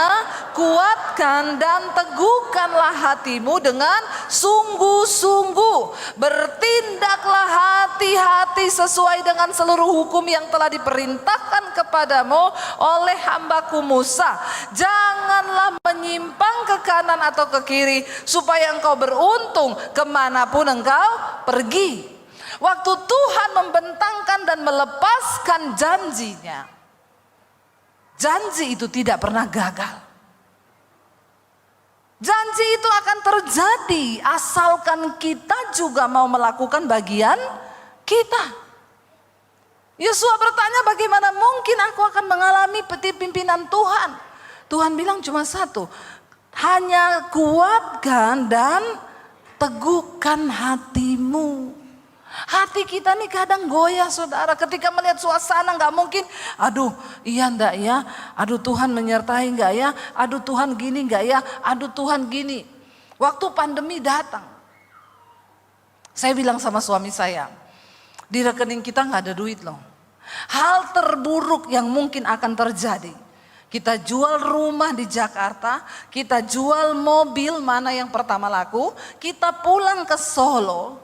kuatkan dan teguhkanlah hatimu dengan sungguh-sungguh. Bertindaklah hati-hati sesuai dengan seluruh hukum yang telah diperintahkan kepadamu oleh hambaku Musa. Janganlah menyimpang ke kanan atau ke kiri, supaya engkau beruntung kemanapun engkau pergi. Waktu Tuhan membentangkan dan melepaskan janjinya, janji itu tidak pernah gagal. Janji itu akan terjadi asalkan kita juga mau melakukan bagian kita. Yosua bertanya, bagaimana mungkin aku akan mengalami pimpinan Tuhan? Tuhan bilang cuma satu, hanya kuatkan dan teguhkan hatimu. Hati kita nih kadang goyah, saudara, ketika melihat suasana. Gak mungkin, aduh iya enggak ya, aduh Tuhan menyertai enggak ya, aduh Tuhan gini enggak ya, aduh Tuhan gini. Waktu pandemi datang, saya bilang sama suami saya, di rekening kita gak ada duit loh. Hal terburuk yang mungkin akan terjadi, kita jual rumah di Jakarta, kita jual mobil, mana yang pertama laku, kita pulang ke Solo,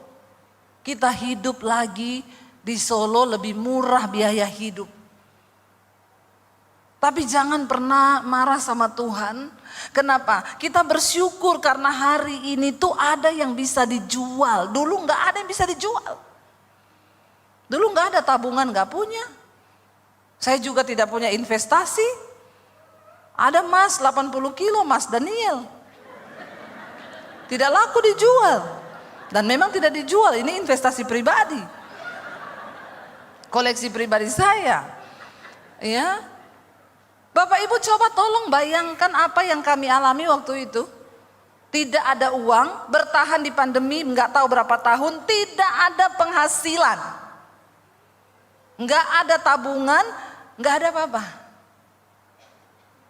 kita hidup lagi di Solo, lebih murah biaya hidup. Tapi jangan pernah marah sama Tuhan. Kenapa? Kita bersyukur karena hari ini tuh ada yang bisa dijual. Dulu gak ada yang bisa dijual. Dulu gak ada tabungan, gak punya. Saya juga tidak punya investasi. Ada emas 80 kilo, Mas Daniel. Tidak laku dijual. Dan memang tidak dijual, ini investasi pribadi. Koleksi pribadi saya. Ya. Bapak Ibu coba tolong bayangkan apa yang kami alami waktu itu. Tidak ada uang, bertahan di pandemi nggak tahu berapa tahun, tidak ada penghasilan. Nggak ada tabungan, nggak ada apa-apa.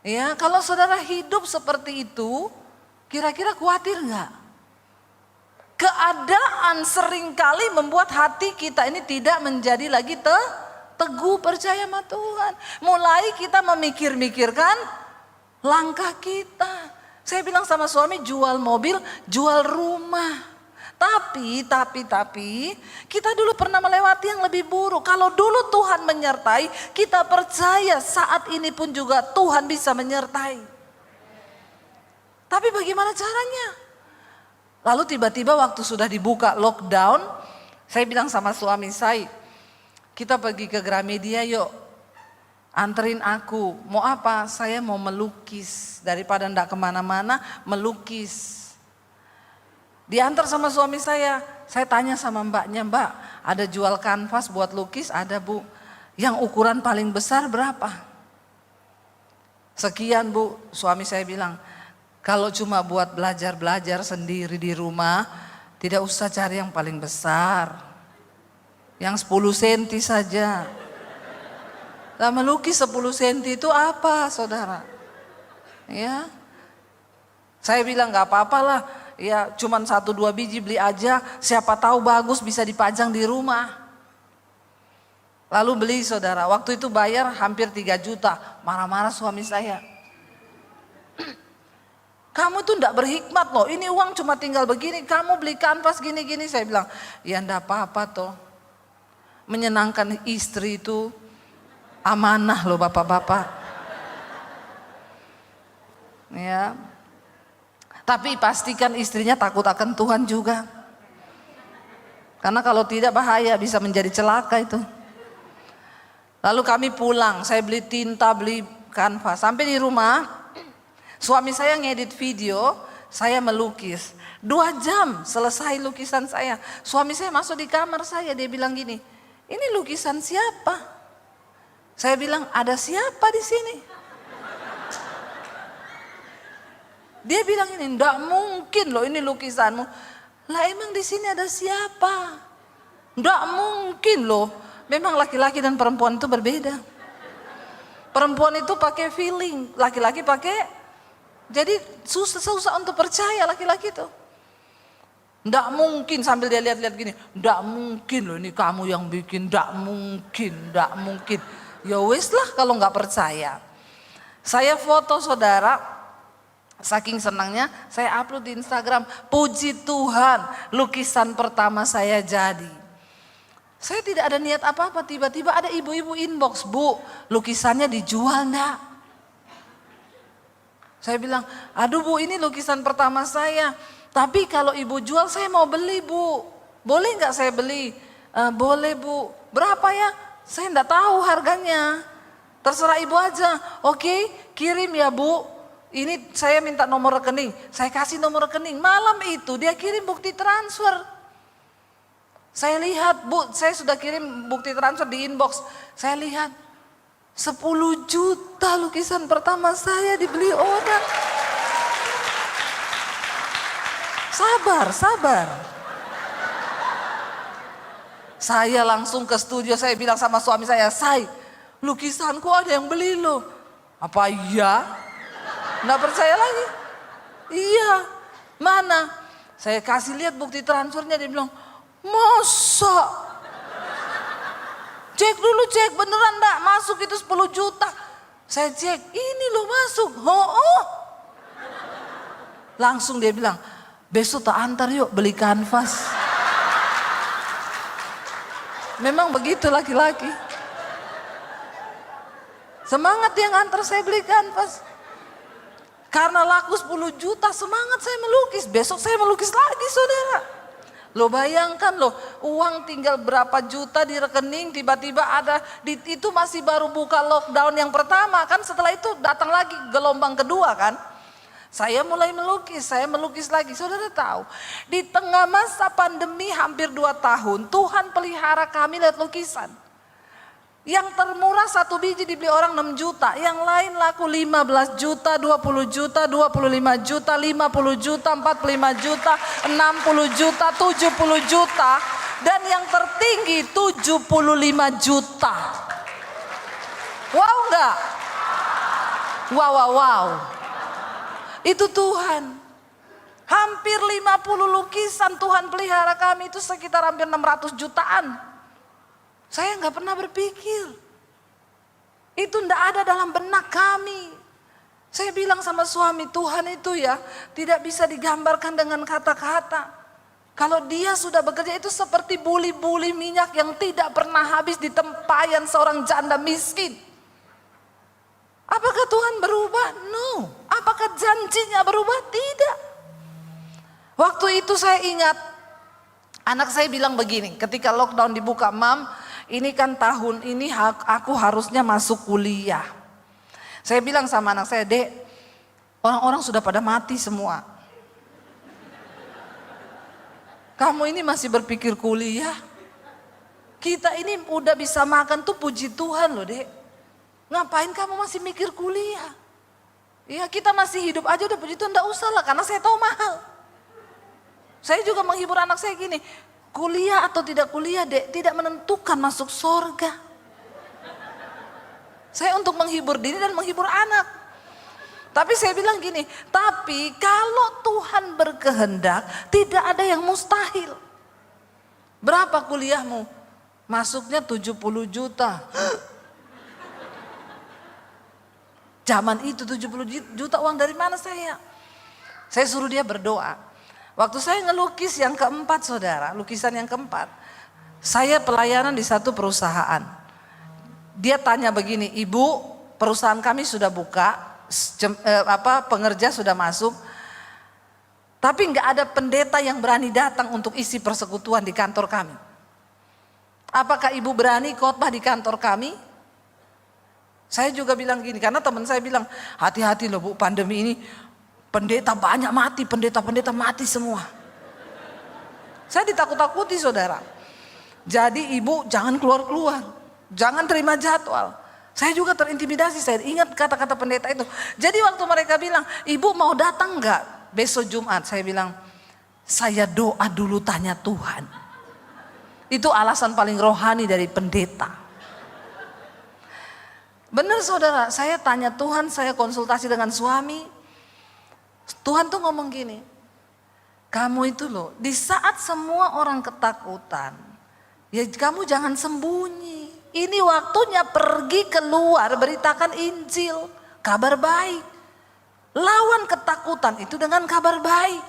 Ya, kalau saudara hidup seperti itu, kira-kira khawatir nggak? Keadaan seringkali membuat hati kita ini tidak menjadi lagi teguh percaya sama Tuhan. Mulai kita memikir-mikirkan langkah kita. Saya bilang sama suami, jual mobil, jual rumah. Tapi kita dulu pernah melewati yang lebih buruk. Kalau dulu Tuhan menyertai, kita percaya saat ini pun juga Tuhan bisa menyertai. Tapi bagaimana caranya? Lalu tiba-tiba waktu sudah dibuka lockdown, saya bilang sama suami saya, kita pergi ke Gramedia yuk, anterin aku. Mau apa? Saya mau melukis, daripada ndak kemana-mana, melukis. Diantar sama suami saya tanya sama mbaknya, Mbak ada jual kanvas buat lukis? Ada Bu. Yang ukuran paling besar berapa? Sekian Bu. Suami saya bilang, kalau cuma buat belajar-belajar sendiri di rumah, tidak usah cari yang paling besar. Yang 10 cm saja. Nah, melukis 10 cm itu apa saudara? Ya, saya bilang gak apa-apa lah. Ya cuman 1-2 biji beli aja, siapa tahu bagus bisa dipajang di rumah. Lalu beli saudara, waktu itu bayar hampir 3 juta. Marah-marah suami saya. Kamu tuh enggak berhikmat loh, ini uang cuma tinggal begini, kamu beli kanvas gini-gini. Saya bilang, ya enggak apa-apa toh. Menyenangkan istri itu amanah loh bapak-bapak. Ya. Tapi pastikan istrinya takut akan Tuhan juga. Karena kalau tidak bahaya, bisa menjadi celaka itu. Lalu kami pulang, saya beli tinta, beli kanvas. Sampai di rumah, suami saya ngedit video, saya melukis. 2 jam selesai lukisan saya. Suami saya masuk di kamar saya, dia bilang gini, ini lukisan siapa? Saya bilang, ada siapa di sini? Dia bilang ini, enggak mungkin loh ini lukisanmu. Lah emang di sini ada siapa? Enggak mungkin loh. Memang laki-laki dan perempuan itu berbeda. Perempuan itu pakai feeling, laki-laki pakai. Jadi susah untuk percaya laki-laki itu. Enggak mungkin, sambil dia lihat-lihat gini, enggak mungkin loh ini kamu yang bikin, enggak mungkin. Ya wis lah kalau enggak percaya. Saya foto saudara. Saking senangnya saya upload di Instagram. Puji Tuhan, lukisan pertama saya jadi. Saya tidak ada niat apa-apa, tiba-tiba ada ibu-ibu inbox, Bu, lukisannya dijual enggak? Saya bilang, aduh Bu, ini lukisan pertama saya. Tapi kalau ibu jual saya mau beli Bu. Boleh enggak saya beli? Boleh Bu. Berapa ya? Saya enggak tahu harganya. Terserah ibu aja. Oke, kirim ya Bu. Ini saya minta nomor rekening, saya kasih nomor rekening. Malam itu dia kirim bukti transfer. Saya lihat, Bu, saya sudah kirim bukti transfer di inbox. Saya lihat 10 juta lukisan pertama saya dibeli orang. Sabar. Saya langsung ke studio, saya bilang sama suami saya, lukisanku ada yang beli loh. Apa iya? Nggak percaya lagi. Iya, mana? Saya kasih lihat bukti transfernya, dia bilang, masa? Cek dulu, cek beneran enggak masuk itu 10 juta. Saya cek, ini loh masuk. Oh. Langsung dia bilang, besok tak antar yuk beli kanvas. Memang begitu laki-laki. Semangat dia ngantar saya beli kanvas. Karena laku 10 juta, semangat saya melukis. Besok saya melukis lagi saudara. Lo bayangkan loh, uang tinggal berapa juta di rekening, tiba-tiba ada, itu masih baru buka lockdown yang pertama kan, setelah itu datang lagi gelombang kedua kan. Saya mulai melukis, saya melukis lagi. Saudara tahu, di tengah masa pandemi hampir 2 tahun, Tuhan pelihara kami lewat lukisan. Yang termurah 1 biji dibeli orang 6 juta, yang lain laku 15 juta, 20 juta, 25 juta, 50 juta, 45 juta, 60 juta, 70 juta, dan yang tertinggi 75 juta. Wow enggak? Wow. Itu Tuhan. Hampir 50 lukisan Tuhan pelihara kami, itu sekitar hampir 600 jutaan. Saya nggak pernah berpikir. Itu nggak ada dalam benak kami. Saya bilang sama suami, Tuhan itu ya tidak bisa digambarkan dengan kata-kata. Kalau dia sudah bekerja itu seperti buli-buli minyak yang tidak pernah habis di tempayan seorang janda miskin. Apakah Tuhan berubah? No. Apakah janjinya berubah? Tidak. Waktu itu saya ingat anak saya bilang begini, ketika lockdown dibuka, Mam, ini kan tahun ini aku harusnya masuk kuliah. Saya bilang sama anak saya, Dek, orang-orang sudah pada mati semua. Kamu ini masih berpikir kuliah? Kita ini udah bisa makan tuh puji Tuhan loh, Dek. Ngapain kamu masih mikir kuliah? Ya kita masih hidup aja udah puji Tuhan, enggak usah lah karena saya tahu mahal. Saya juga menghibur anak saya gini, kuliah atau tidak kuliah, Dek, tidak menentukan masuk surga. Saya untuk menghibur diri dan menghibur anak. Tapi saya bilang gini, tapi kalau Tuhan berkehendak tidak ada yang mustahil. Berapa kuliahmu? Masuknya 70 juta. Zaman itu 70 juta uang dari mana saya? Saya suruh dia berdoa. Waktu saya ngelukis yang keempat, saudara, lukisan yang keempat. Saya pelayanan di satu perusahaan. Dia tanya begini, Ibu, perusahaan kami sudah buka, pengerja sudah masuk. Tapi nggak ada pendeta yang berani datang untuk isi persekutuan di kantor kami. Apakah Ibu berani khotbah di kantor kami? Saya juga bilang gini, karena teman saya bilang, hati-hati loh Bu, pandemi ini pendeta banyak mati, pendeta-pendeta mati semua. Saya ditakut-takuti saudara. Jadi ibu jangan keluar-keluar, jangan terima jadwal. Saya juga terintimidasi, saya ingat kata-kata pendeta itu. Jadi waktu mereka bilang, ibu mau datang enggak besok Jumat? Saya bilang, saya doa dulu tanya Tuhan. Itu alasan paling rohani dari pendeta. Benar saudara, saya tanya Tuhan, saya konsultasi dengan suami. Tuhan tuh ngomong gini, kamu itu loh di saat semua orang ketakutan, ya kamu jangan sembunyi. Ini waktunya pergi keluar, beritakan Injil, kabar baik. Lawan ketakutan itu dengan kabar baik.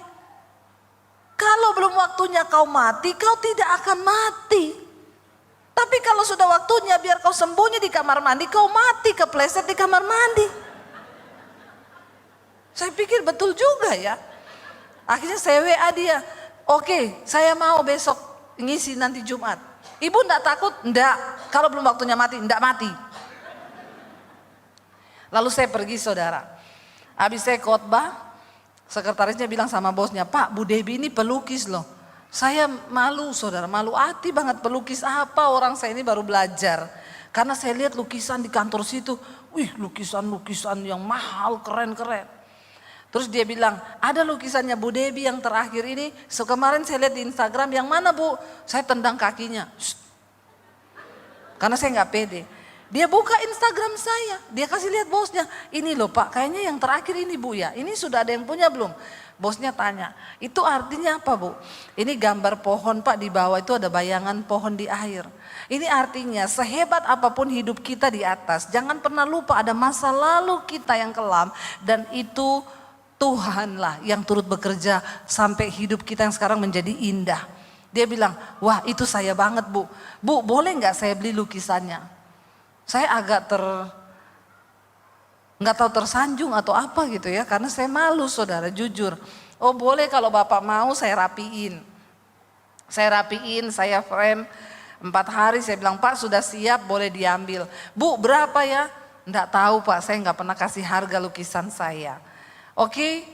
Kalau belum waktunya kau mati, kau tidak akan mati. Tapi kalau sudah waktunya biar kau sembunyi di kamar mandi, kau mati kepleset di kamar mandi. Saya pikir betul juga ya. Akhirnya saya WA dia, oke, saya mau besok ngisi nanti Jumat. Ibu enggak takut? Enggak. Kalau belum waktunya mati, enggak mati. Lalu saya pergi saudara. Habis saya khotbah, sekretarisnya bilang sama bosnya, Pak, Bu Debbie ini pelukis loh. Saya malu saudara, malu hati banget, pelukis apa, orang saya ini baru belajar. Karena saya lihat lukisan di kantor situ, wih lukisan-lukisan yang mahal, keren-keren. Terus dia bilang, ada lukisannya Bu Debbie yang terakhir ini, kemarin saya lihat di Instagram, yang mana Bu? Saya tendang kakinya. Shh. Karena saya nggak pede. Dia buka Instagram saya, dia kasih lihat bosnya, ini loh Pak, kayaknya yang terakhir ini Bu ya, ini sudah ada yang punya belum? Bosnya tanya, itu artinya apa Bu? Ini gambar pohon Pak, di bawah itu ada bayangan pohon di air. Ini artinya sehebat apapun hidup kita di atas, jangan pernah lupa ada masa lalu kita yang kelam, dan itu Tuhanlah yang turut bekerja sampai hidup kita yang sekarang menjadi indah. Dia bilang, wah itu saya banget Bu. Bu boleh nggak saya beli lukisannya? Saya agak nggak tahu tersanjung atau apa gitu ya, karena saya malu saudara, jujur. Oh boleh kalau Bapak mau saya rapiin. Saya frame 4 hari, saya bilang Pak sudah siap boleh diambil. Bu berapa ya? Enggak tahu Pak, saya nggak pernah kasih harga lukisan saya. Oke,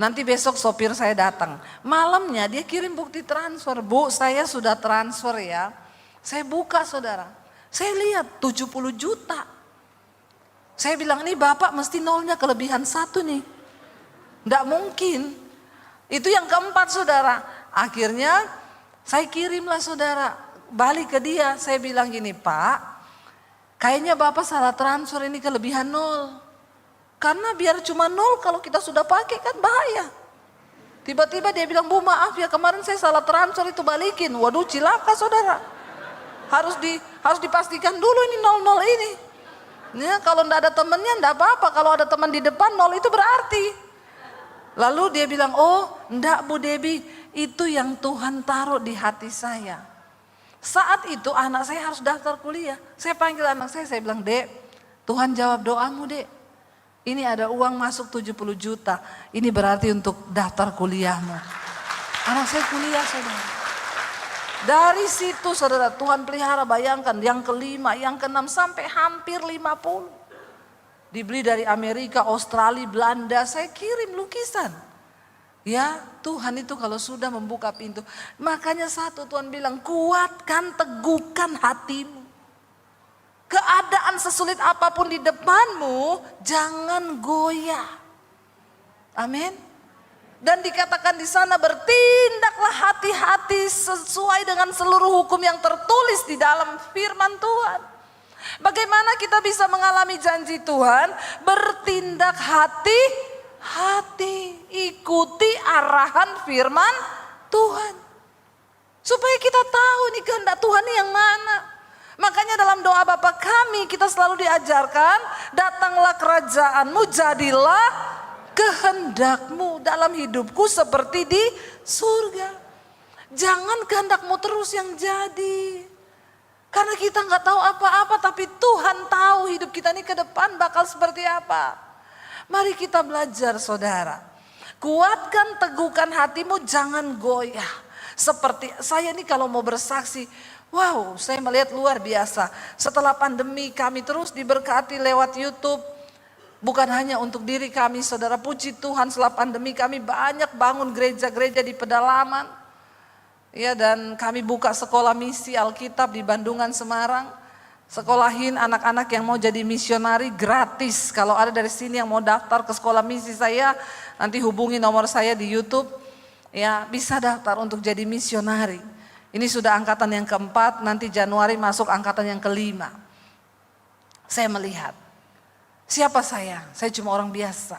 nanti besok sopir saya datang. Malamnya dia kirim bukti transfer. Bu, saya sudah transfer ya. Saya buka saudara. Saya lihat 70 juta. Saya bilang ini bapak mesti nolnya kelebihan 1 nih. Nggak mungkin. Itu yang keempat saudara. Akhirnya saya kirimlah saudara. Balik ke dia. Saya bilang gini, Pak. Kayaknya bapak salah transfer ini kelebihan 0. Karena biar cuma 0 kalau kita sudah pakai kan bahaya. Tiba-tiba dia bilang, Bu maaf ya kemarin saya salah transfer itu balikin. Waduh cilaka saudara. Harus dipastikan dulu ini 00 ini. Ya, kalau enggak ada temennya enggak apa-apa. Kalau ada teman di depan 0 itu berarti. Lalu dia bilang, oh enggak Bu Debbie. Itu yang Tuhan taruh di hati saya. Saat itu anak saya harus daftar kuliah. Saya panggil anak saya bilang, Dek Tuhan jawab doamu Dek. Ini ada uang masuk 70 juta. Ini berarti untuk daftar kuliahmu. Anak saya kuliah saudara. Dari situ saudara Tuhan pelihara, bayangkan yang kelima, yang keenam sampai hampir 50. Dibeli dari Amerika, Australia, Belanda, saya kirim lukisan. Ya Tuhan itu kalau sudah membuka pintu. Makanya satu Tuhan bilang kuatkan, teguhkan hatimu. Keadaan sesulit apapun di depanmu, jangan goyah. Amin. Dan dikatakan di sana bertindaklah hati-hati sesuai dengan seluruh hukum yang tertulis di dalam firman Tuhan. Bagaimana kita bisa mengalami janji Tuhan? Bertindak hati-hati, ikuti arahan firman Tuhan. Supaya kita tahu nih kehendak Tuhan ini yang mana. Makanya dalam doa Bapa kami kita selalu diajarkan, datanglah kerajaanmu, jadilah kehendakmu dalam hidupku seperti di surga. Jangan kehendakmu terus yang jadi. Karena kita nggak tahu apa-apa, tapi Tuhan tahu hidup kita ini ke depan bakal seperti apa. Mari kita belajar saudara. Kuatkan, teguhkan hatimu, jangan goyah. Seperti saya ini kalau mau bersaksi, wow, saya melihat luar biasa. Setelah pandemi kami terus diberkati lewat YouTube. Bukan hanya untuk diri kami, saudara, puji Tuhan setelah pandemi kami banyak bangun gereja-gereja di pedalaman. Ya, dan kami buka sekolah misi Alkitab di Bandungan, Semarang. Sekolahin anak-anak yang mau jadi misionari gratis. Kalau ada dari sini yang mau daftar ke sekolah misi saya, nanti hubungi nomor saya di YouTube. Ya, bisa daftar untuk jadi misionari. Ini sudah angkatan yang keempat, nanti Januari masuk angkatan yang kelima. Saya melihat, siapa saya? Saya cuma orang biasa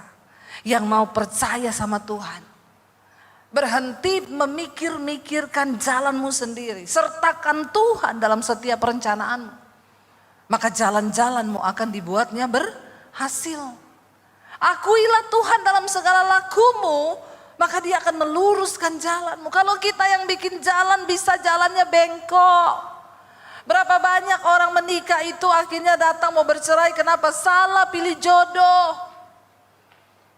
yang mau percaya sama Tuhan. Berhenti memikir-mikirkan jalanmu sendiri. Sertakan Tuhan dalam setiap perencanaanmu. Maka jalan-jalanmu akan dibuatnya berhasil. Akuilah Tuhan dalam segala lakumu, maka dia akan meluruskan jalanmu. Kalau kita yang bikin jalan bisa jalannya bengkok. Berapa banyak orang menikah itu akhirnya datang mau bercerai. Kenapa? Salah pilih jodoh.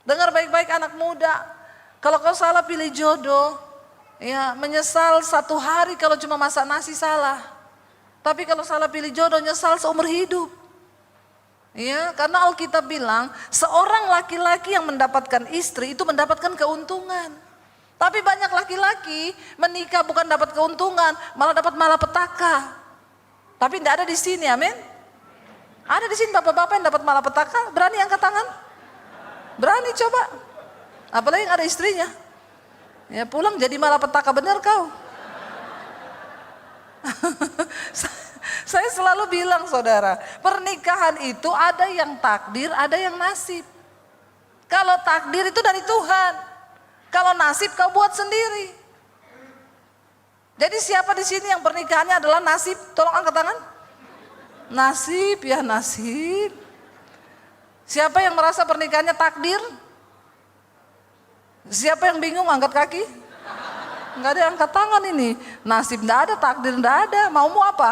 Dengar baik-baik anak muda. Kalau kau salah pilih jodoh, ya menyesal satu hari kalau cuma masak nasi salah. Tapi kalau salah pilih jodoh nyesal seumur hidup. Ya, karena Alkitab bilang seorang laki-laki yang mendapatkan istri itu mendapatkan keuntungan. Tapi banyak laki-laki menikah bukan dapat keuntungan, malah dapat malapetaka. Tapi tidak ada di sini, amin. Ada di sini bapak-bapak yang dapat malapetaka, berani angkat tangan? Berani coba. Apalagi yang ada istrinya. Ya pulang jadi malapetaka benar kau. Saya selalu bilang saudara, pernikahan itu ada yang takdir, ada yang nasib. Kalau takdir itu dari Tuhan. Kalau nasib kau buat sendiri. Jadi siapa di sini yang pernikahannya adalah nasib? Tolong angkat tangan. Nasib ya nasib. Siapa yang merasa pernikahannya takdir? Siapa yang bingung angkat kaki? Enggak ada yang angkat tangan ini. Nasib enggak ada, takdir enggak ada. Maumu apa?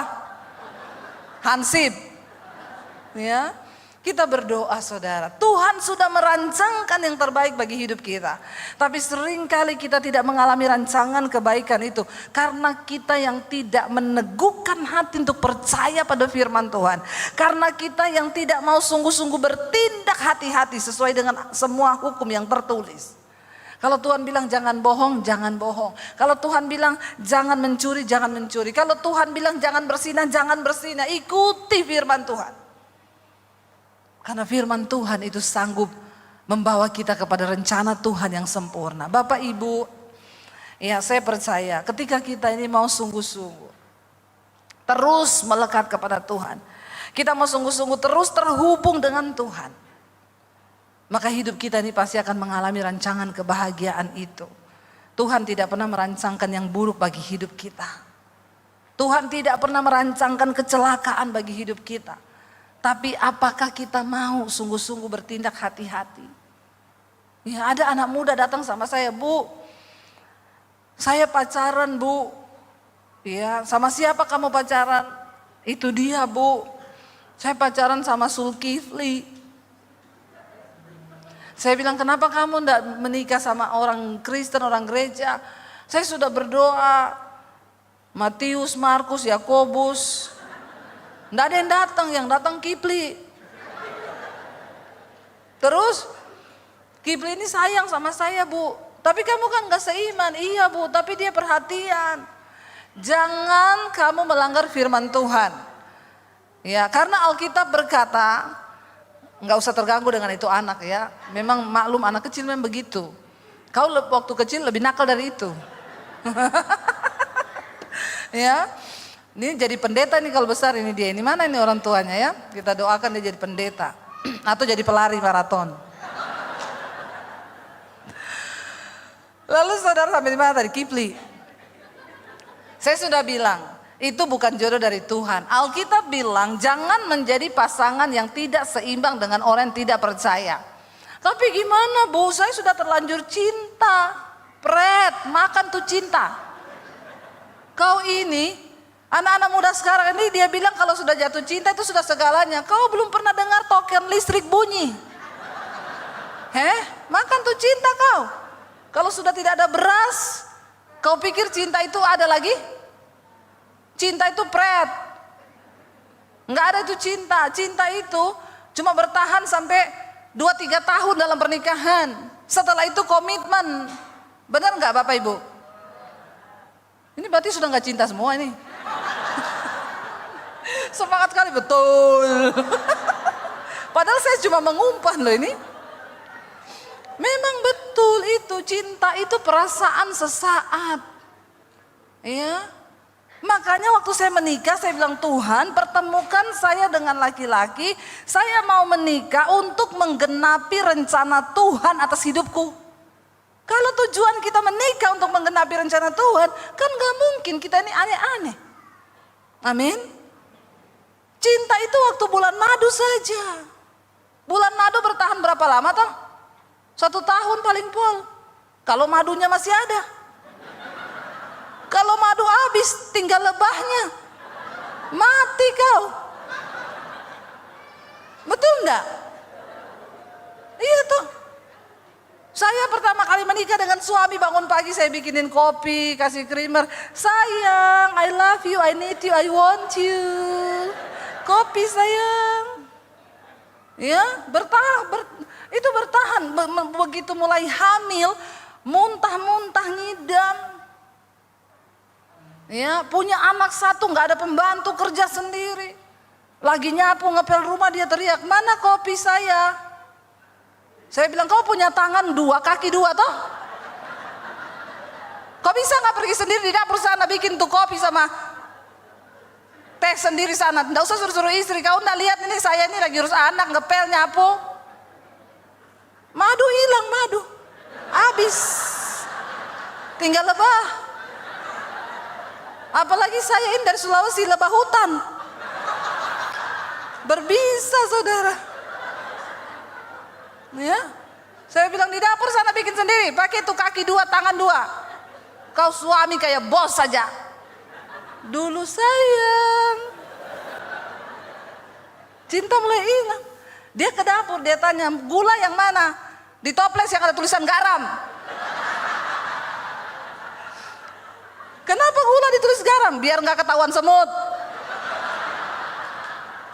Hansip. Ya. Kita berdoa saudara, Tuhan sudah merancangkan yang terbaik bagi hidup kita. Tapi seringkali kita tidak mengalami rancangan kebaikan itu. Karena kita yang tidak meneguhkan hati untuk percaya pada firman Tuhan. Karena kita yang tidak mau sungguh-sungguh bertindak hati-hati sesuai dengan semua hukum yang tertulis. Kalau Tuhan bilang jangan bohong, jangan bohong. Kalau Tuhan bilang jangan mencuri, jangan mencuri. Kalau Tuhan bilang jangan bersinah, jangan bersinah. Ikuti firman Tuhan. Karena firman Tuhan itu sanggup membawa kita kepada rencana Tuhan yang sempurna. Bapak Ibu, ya saya percaya ketika kita ini mau sungguh-sungguh terus melekat kepada Tuhan. Kita mau sungguh-sungguh terus terhubung dengan Tuhan. Maka hidup kita ini pasti akan mengalami rancangan kebahagiaan itu. Tuhan tidak pernah merancangkan yang buruk bagi hidup kita. Tuhan tidak pernah merancangkan kecelakaan bagi hidup kita. Tapi apakah kita mau sungguh-sungguh bertindak hati-hati? Ya, ada anak muda datang sama saya, Bu. Saya pacaran, Bu. Ya, sama siapa kamu pacaran? Itu dia, Bu. Saya pacaran sama Zulkifli. Saya bilang, kenapa kamu enggak menikah sama orang Kristen, orang gereja? Saya sudah berdoa. Matius, Markus, Yakobus. Enggak ada yang datang Kifli. Terus Kifli ini sayang sama saya, Bu. Tapi kamu kan gak seiman. Iya, Bu, tapi dia perhatian. Jangan kamu melanggar firman Tuhan. Ya, karena Alkitab berkata, gak usah terganggu dengan itu anak ya. Memang maklum anak kecil memang begitu. Kau waktu kecil lebih nakal dari itu. Ya. Ini jadi pendeta nih kalau besar ini dia. Ini mana ini orang tuanya ya? Kita doakan dia jadi pendeta. Atau jadi pelari maraton. Lalu saudara sampai di mana tadi? Kifli. Saya sudah bilang, itu bukan jodoh dari Tuhan. Alkitab bilang jangan menjadi pasangan yang tidak seimbang dengan orang yang tidak percaya. Tapi gimana, Bu? Saya sudah terlanjur cinta. Pret, makan tuh cinta. Kau ini anak-anak muda sekarang ini dia bilang kalau sudah jatuh cinta itu sudah segalanya. Kau belum pernah dengar token listrik bunyi. Makan tuh cinta kau. Kalau sudah tidak ada beras, kau pikir cinta itu ada lagi? Cinta itu pret. Enggak ada itu cinta. Cinta itu cuma bertahan sampai 2-3 tahun dalam pernikahan. Setelah itu komitmen. Benar enggak Bapak Ibu? Ini berarti sudah enggak cinta semua ini. Semangat kali betul. Padahal saya cuma mengumpan loh ini. Memang betul itu cinta itu perasaan sesaat. Ya. Makanya waktu saya menikah saya bilang Tuhan pertemukan saya dengan laki-laki. Saya mau menikah untuk menggenapi rencana Tuhan atas hidupku. Kalau tujuan kita menikah untuk menggenapi rencana Tuhan, kan gak mungkin kita ini aneh-aneh. Amin. Cinta itu waktu bulan madu saja. Bulan madu bertahan berapa lama toh? 1 tahun paling pol. Kalau madunya masih ada. Kalau madu habis tinggal lebahnya. Mati kau. Betul enggak? Iya toh. Saya pertama kali menikah dengan suami, bangun pagi saya bikinin kopi, kasih creamer. Sayang, I love you, I need you, I want you. Kopi sayang. Ya, itu bertahan. Begitu mulai hamil, muntah-muntah ngidam. Ya, punya anak 1, nggak ada pembantu, kerja sendiri. Lagi nyapu ngepel rumah dia teriak, mana kopi saya? Saya bilang kau punya tangan 2, kaki 2 toh? Kau bisa nggak pergi sendiri di dapur sana bikin tuh kopi sama teh sendiri sana? Nggak usah suruh-suruh istri. Kau nggak lihat ini saya ini lagi urus anak ngepel nyapu. Madu hilang madu, habis, tinggal lebah. Apalagi saya ini dari Sulawesi, lebah hutan. Berbisa saudara. Ya, saya bilang di dapur sana bikin sendiri, pakai tuh kaki 2, tangan 2. Kau suami kayak bos saja. Dulu sayang, cinta mulai hilang. Dia ke dapur, dia tanya, gula yang mana? Di toples yang ada tulisan garam. Kenapa gula ditulis garam? Biar nggak ketahuan semut.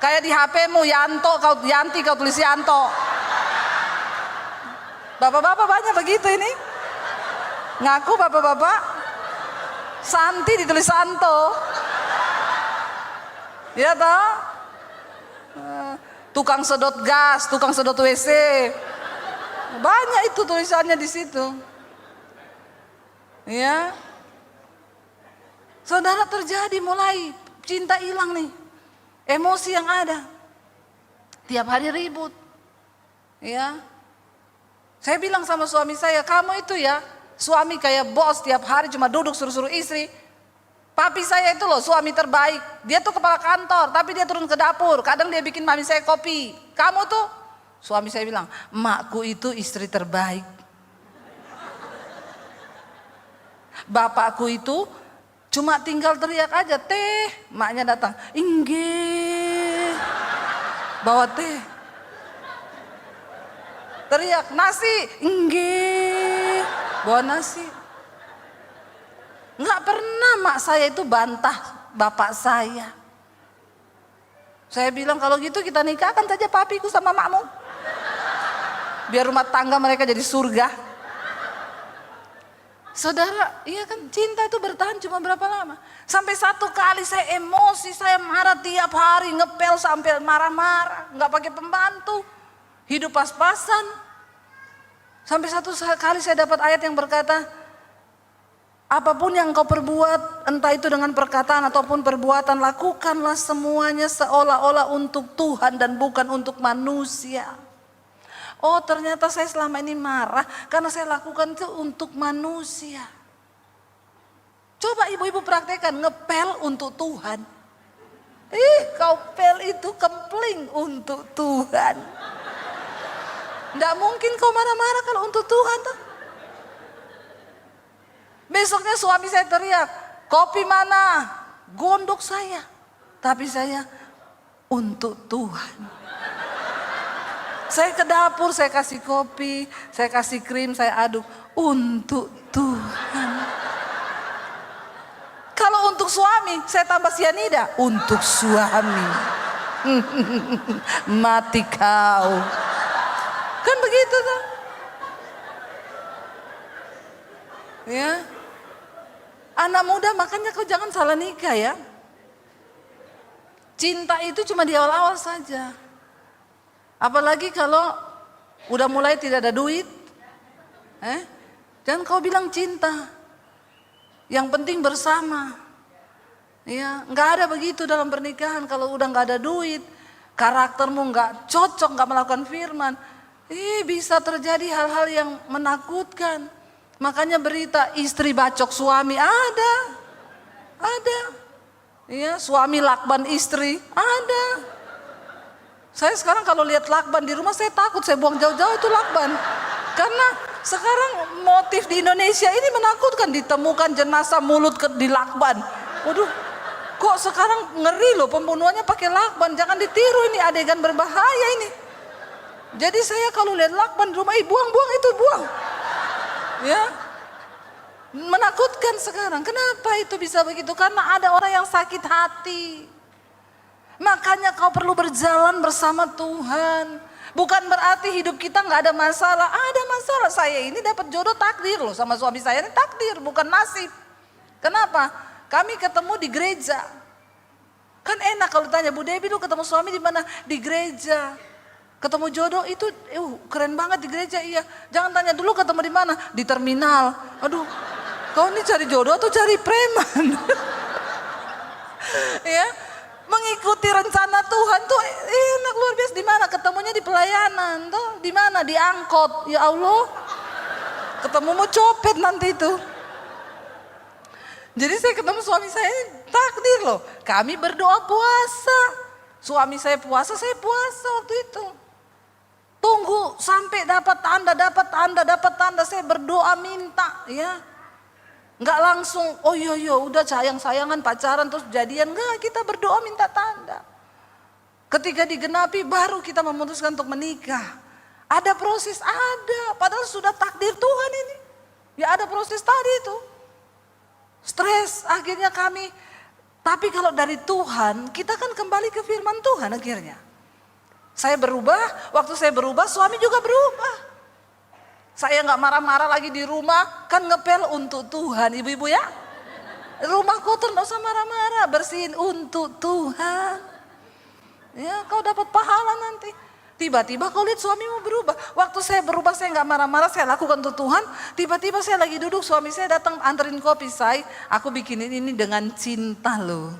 Kayak di HP-mu Yanto, Yanti kau tulis Yanto. Bapak-bapak banyak begitu ini. Ngaku bapak-bapak. Santi ditulis Santo. Ya toh? Tukang sedot gas, tukang sedot WC. Banyak itu tulisannya di situ. Ya. Saudara, terjadi mulai cinta hilang nih. Emosi yang ada. Tiap hari ribut. Ya. Saya bilang sama suami saya, kamu itu ya, suami kayak bos tiap hari cuma duduk suruh-suruh istri. Papi saya itu loh suami terbaik. Dia tuh kepala kantor, tapi dia turun ke dapur. Kadang dia bikin mami saya kopi. Kamu tuh, suami saya bilang, emakku itu istri terbaik. Bapakku itu cuma tinggal teriak aja, teh, maknya datang, inggih, bawa teh. Teriak, nasi, inggih, bawa nasi. Nggak pernah mak saya itu bantah bapak saya. Saya bilang kalau gitu kita nikahkan saja papiku sama makmu. Biar rumah tangga mereka jadi surga. Saudara, iya kan cinta itu bertahan cuma berapa lama? Sampai satu kali saya emosi, saya marah tiap hari, ngepel sampai marah-marah, nggak pakai pembantu, hidup pas-pasan. Sampai satu kali saya dapat ayat yang berkata, apapun yang kau perbuat, entah itu dengan perkataan ataupun perbuatan, lakukanlah semuanya seolah-olah untuk Tuhan dan bukan untuk manusia. Oh, ternyata saya selama ini marah karena saya lakukan itu untuk manusia. Coba ibu-ibu praktekkan, ngepel untuk Tuhan. Kau pel itu kempling untuk Tuhan. Nggak mungkin kau marah-marah kalau untuk Tuhan tuh. Besoknya suami saya teriak, kopi mana? Gondok saya. Tapi saya untuk Tuhan. Saya ke dapur, saya kasih kopi, saya kasih krim, saya aduk. Untuk Tuhan. Kalau untuk suami, saya tambah sianida. Untuk suami. Mati kau. Kan begitu tuh. Ya. Anak muda makanya kau jangan salah nikah ya. Cinta itu cuma di awal-awal saja. Apalagi kalau udah mulai tidak ada duit. Jangan kau bilang cinta. Yang penting bersama. Ya, nggak ada begitu dalam pernikahan kalau udah nggak ada duit, karaktermu nggak cocok, nggak melakukan firman. Bisa terjadi hal-hal yang menakutkan. Makanya berita istri bacok suami ada. Ya, suami lakban istri ada. Saya sekarang kalau lihat lakban di rumah saya takut, saya buang jauh-jauh itu lakban. Karena sekarang motif di Indonesia ini menakutkan, ditemukan jenazah mulut di lakban. Waduh, kok sekarang ngeri loh, pembunuhannya pakai lakban. Jangan ditiru, ini adegan berbahaya ini. Jadi saya kalau lihat lakban di rumah, buang-buang itu, buang. Ya. Menakutkan sekarang. Kenapa itu bisa begitu? Karena ada orang yang sakit hati. Makanya kau perlu berjalan bersama Tuhan. Bukan berarti hidup kita nggak ada masalah. Ada masalah. Saya ini dapat jodoh takdir loh sama suami saya, ini takdir, bukan nasib. Kenapa? Kami ketemu di gereja. Kan enak kalau ditanya, Bu Debbie lu ketemu suami di mana? Di gereja. Ketemu jodoh itu keren banget di gereja, iya. Jangan tanya dulu ketemu di mana? Di terminal. Aduh, kau ini cari jodoh atau cari preman? Ya, mengikuti rencana Tuhan tuh enak luar biasa. Di mana ketemunya? Di pelayanan, tuh. Di mana? Di angkot. Ya Allah, ketemu mau copet nanti itu. Jadi saya ketemu suami saya, takdir loh. Kami berdoa puasa. Suami saya puasa, saya puasa waktu itu. Tunggu sampai dapat tanda, saya berdoa minta ya. Enggak langsung, oh iya udah sayang-sayangan pacaran terus jadian, enggak, kita berdoa minta tanda. Ketika digenapi baru kita memutuskan untuk menikah. Ada proses, ada. Padahal sudah takdir Tuhan ini. Ya ada proses tadi itu. Stres akhirnya kami. Tapi kalau dari Tuhan, kita kan kembali ke firman Tuhan akhirnya. Saya berubah, waktu saya berubah suami juga berubah. Saya nggak marah-marah lagi di rumah, kan ngepel untuk Tuhan ibu-ibu ya. Rumah kotor nggak usah marah-marah, bersihin untuk Tuhan. Ya kau dapat pahala nanti. Tiba-tiba kau lihat suamimu berubah. Waktu saya berubah saya nggak marah-marah, saya lakukan untuk Tuhan. Tiba-tiba saya lagi duduk, suami saya datang anterin kopi. Aku bikinin ini dengan cinta loh.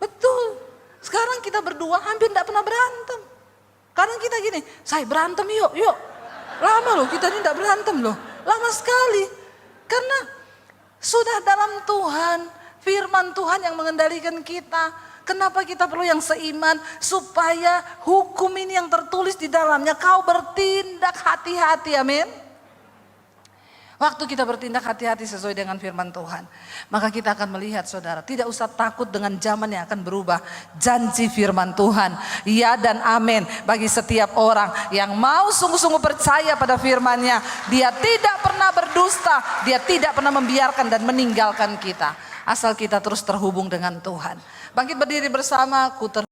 Betul. Sekarang kita berdua hampir tidak pernah berantem. Kadang kita gini, saya berantem yuk. Lama loh kita ini tidak berantem loh. Lama sekali. Karena sudah dalam Tuhan, firman Tuhan yang mengendalikan kita. Kenapa kita perlu yang seiman? Supaya hukum ini yang tertulis di dalamnya kau bertindak hati-hati, amin. Waktu kita bertindak hati-hati sesuai dengan firman Tuhan, maka kita akan melihat saudara, tidak usah takut dengan zaman yang akan berubah. Janji firman Tuhan, ya dan amin bagi setiap orang yang mau sungguh-sungguh percaya pada firman-Nya. Dia tidak pernah berdusta, dia tidak pernah membiarkan dan meninggalkan kita. Asal kita terus terhubung dengan Tuhan. Bangkit berdiri bersama,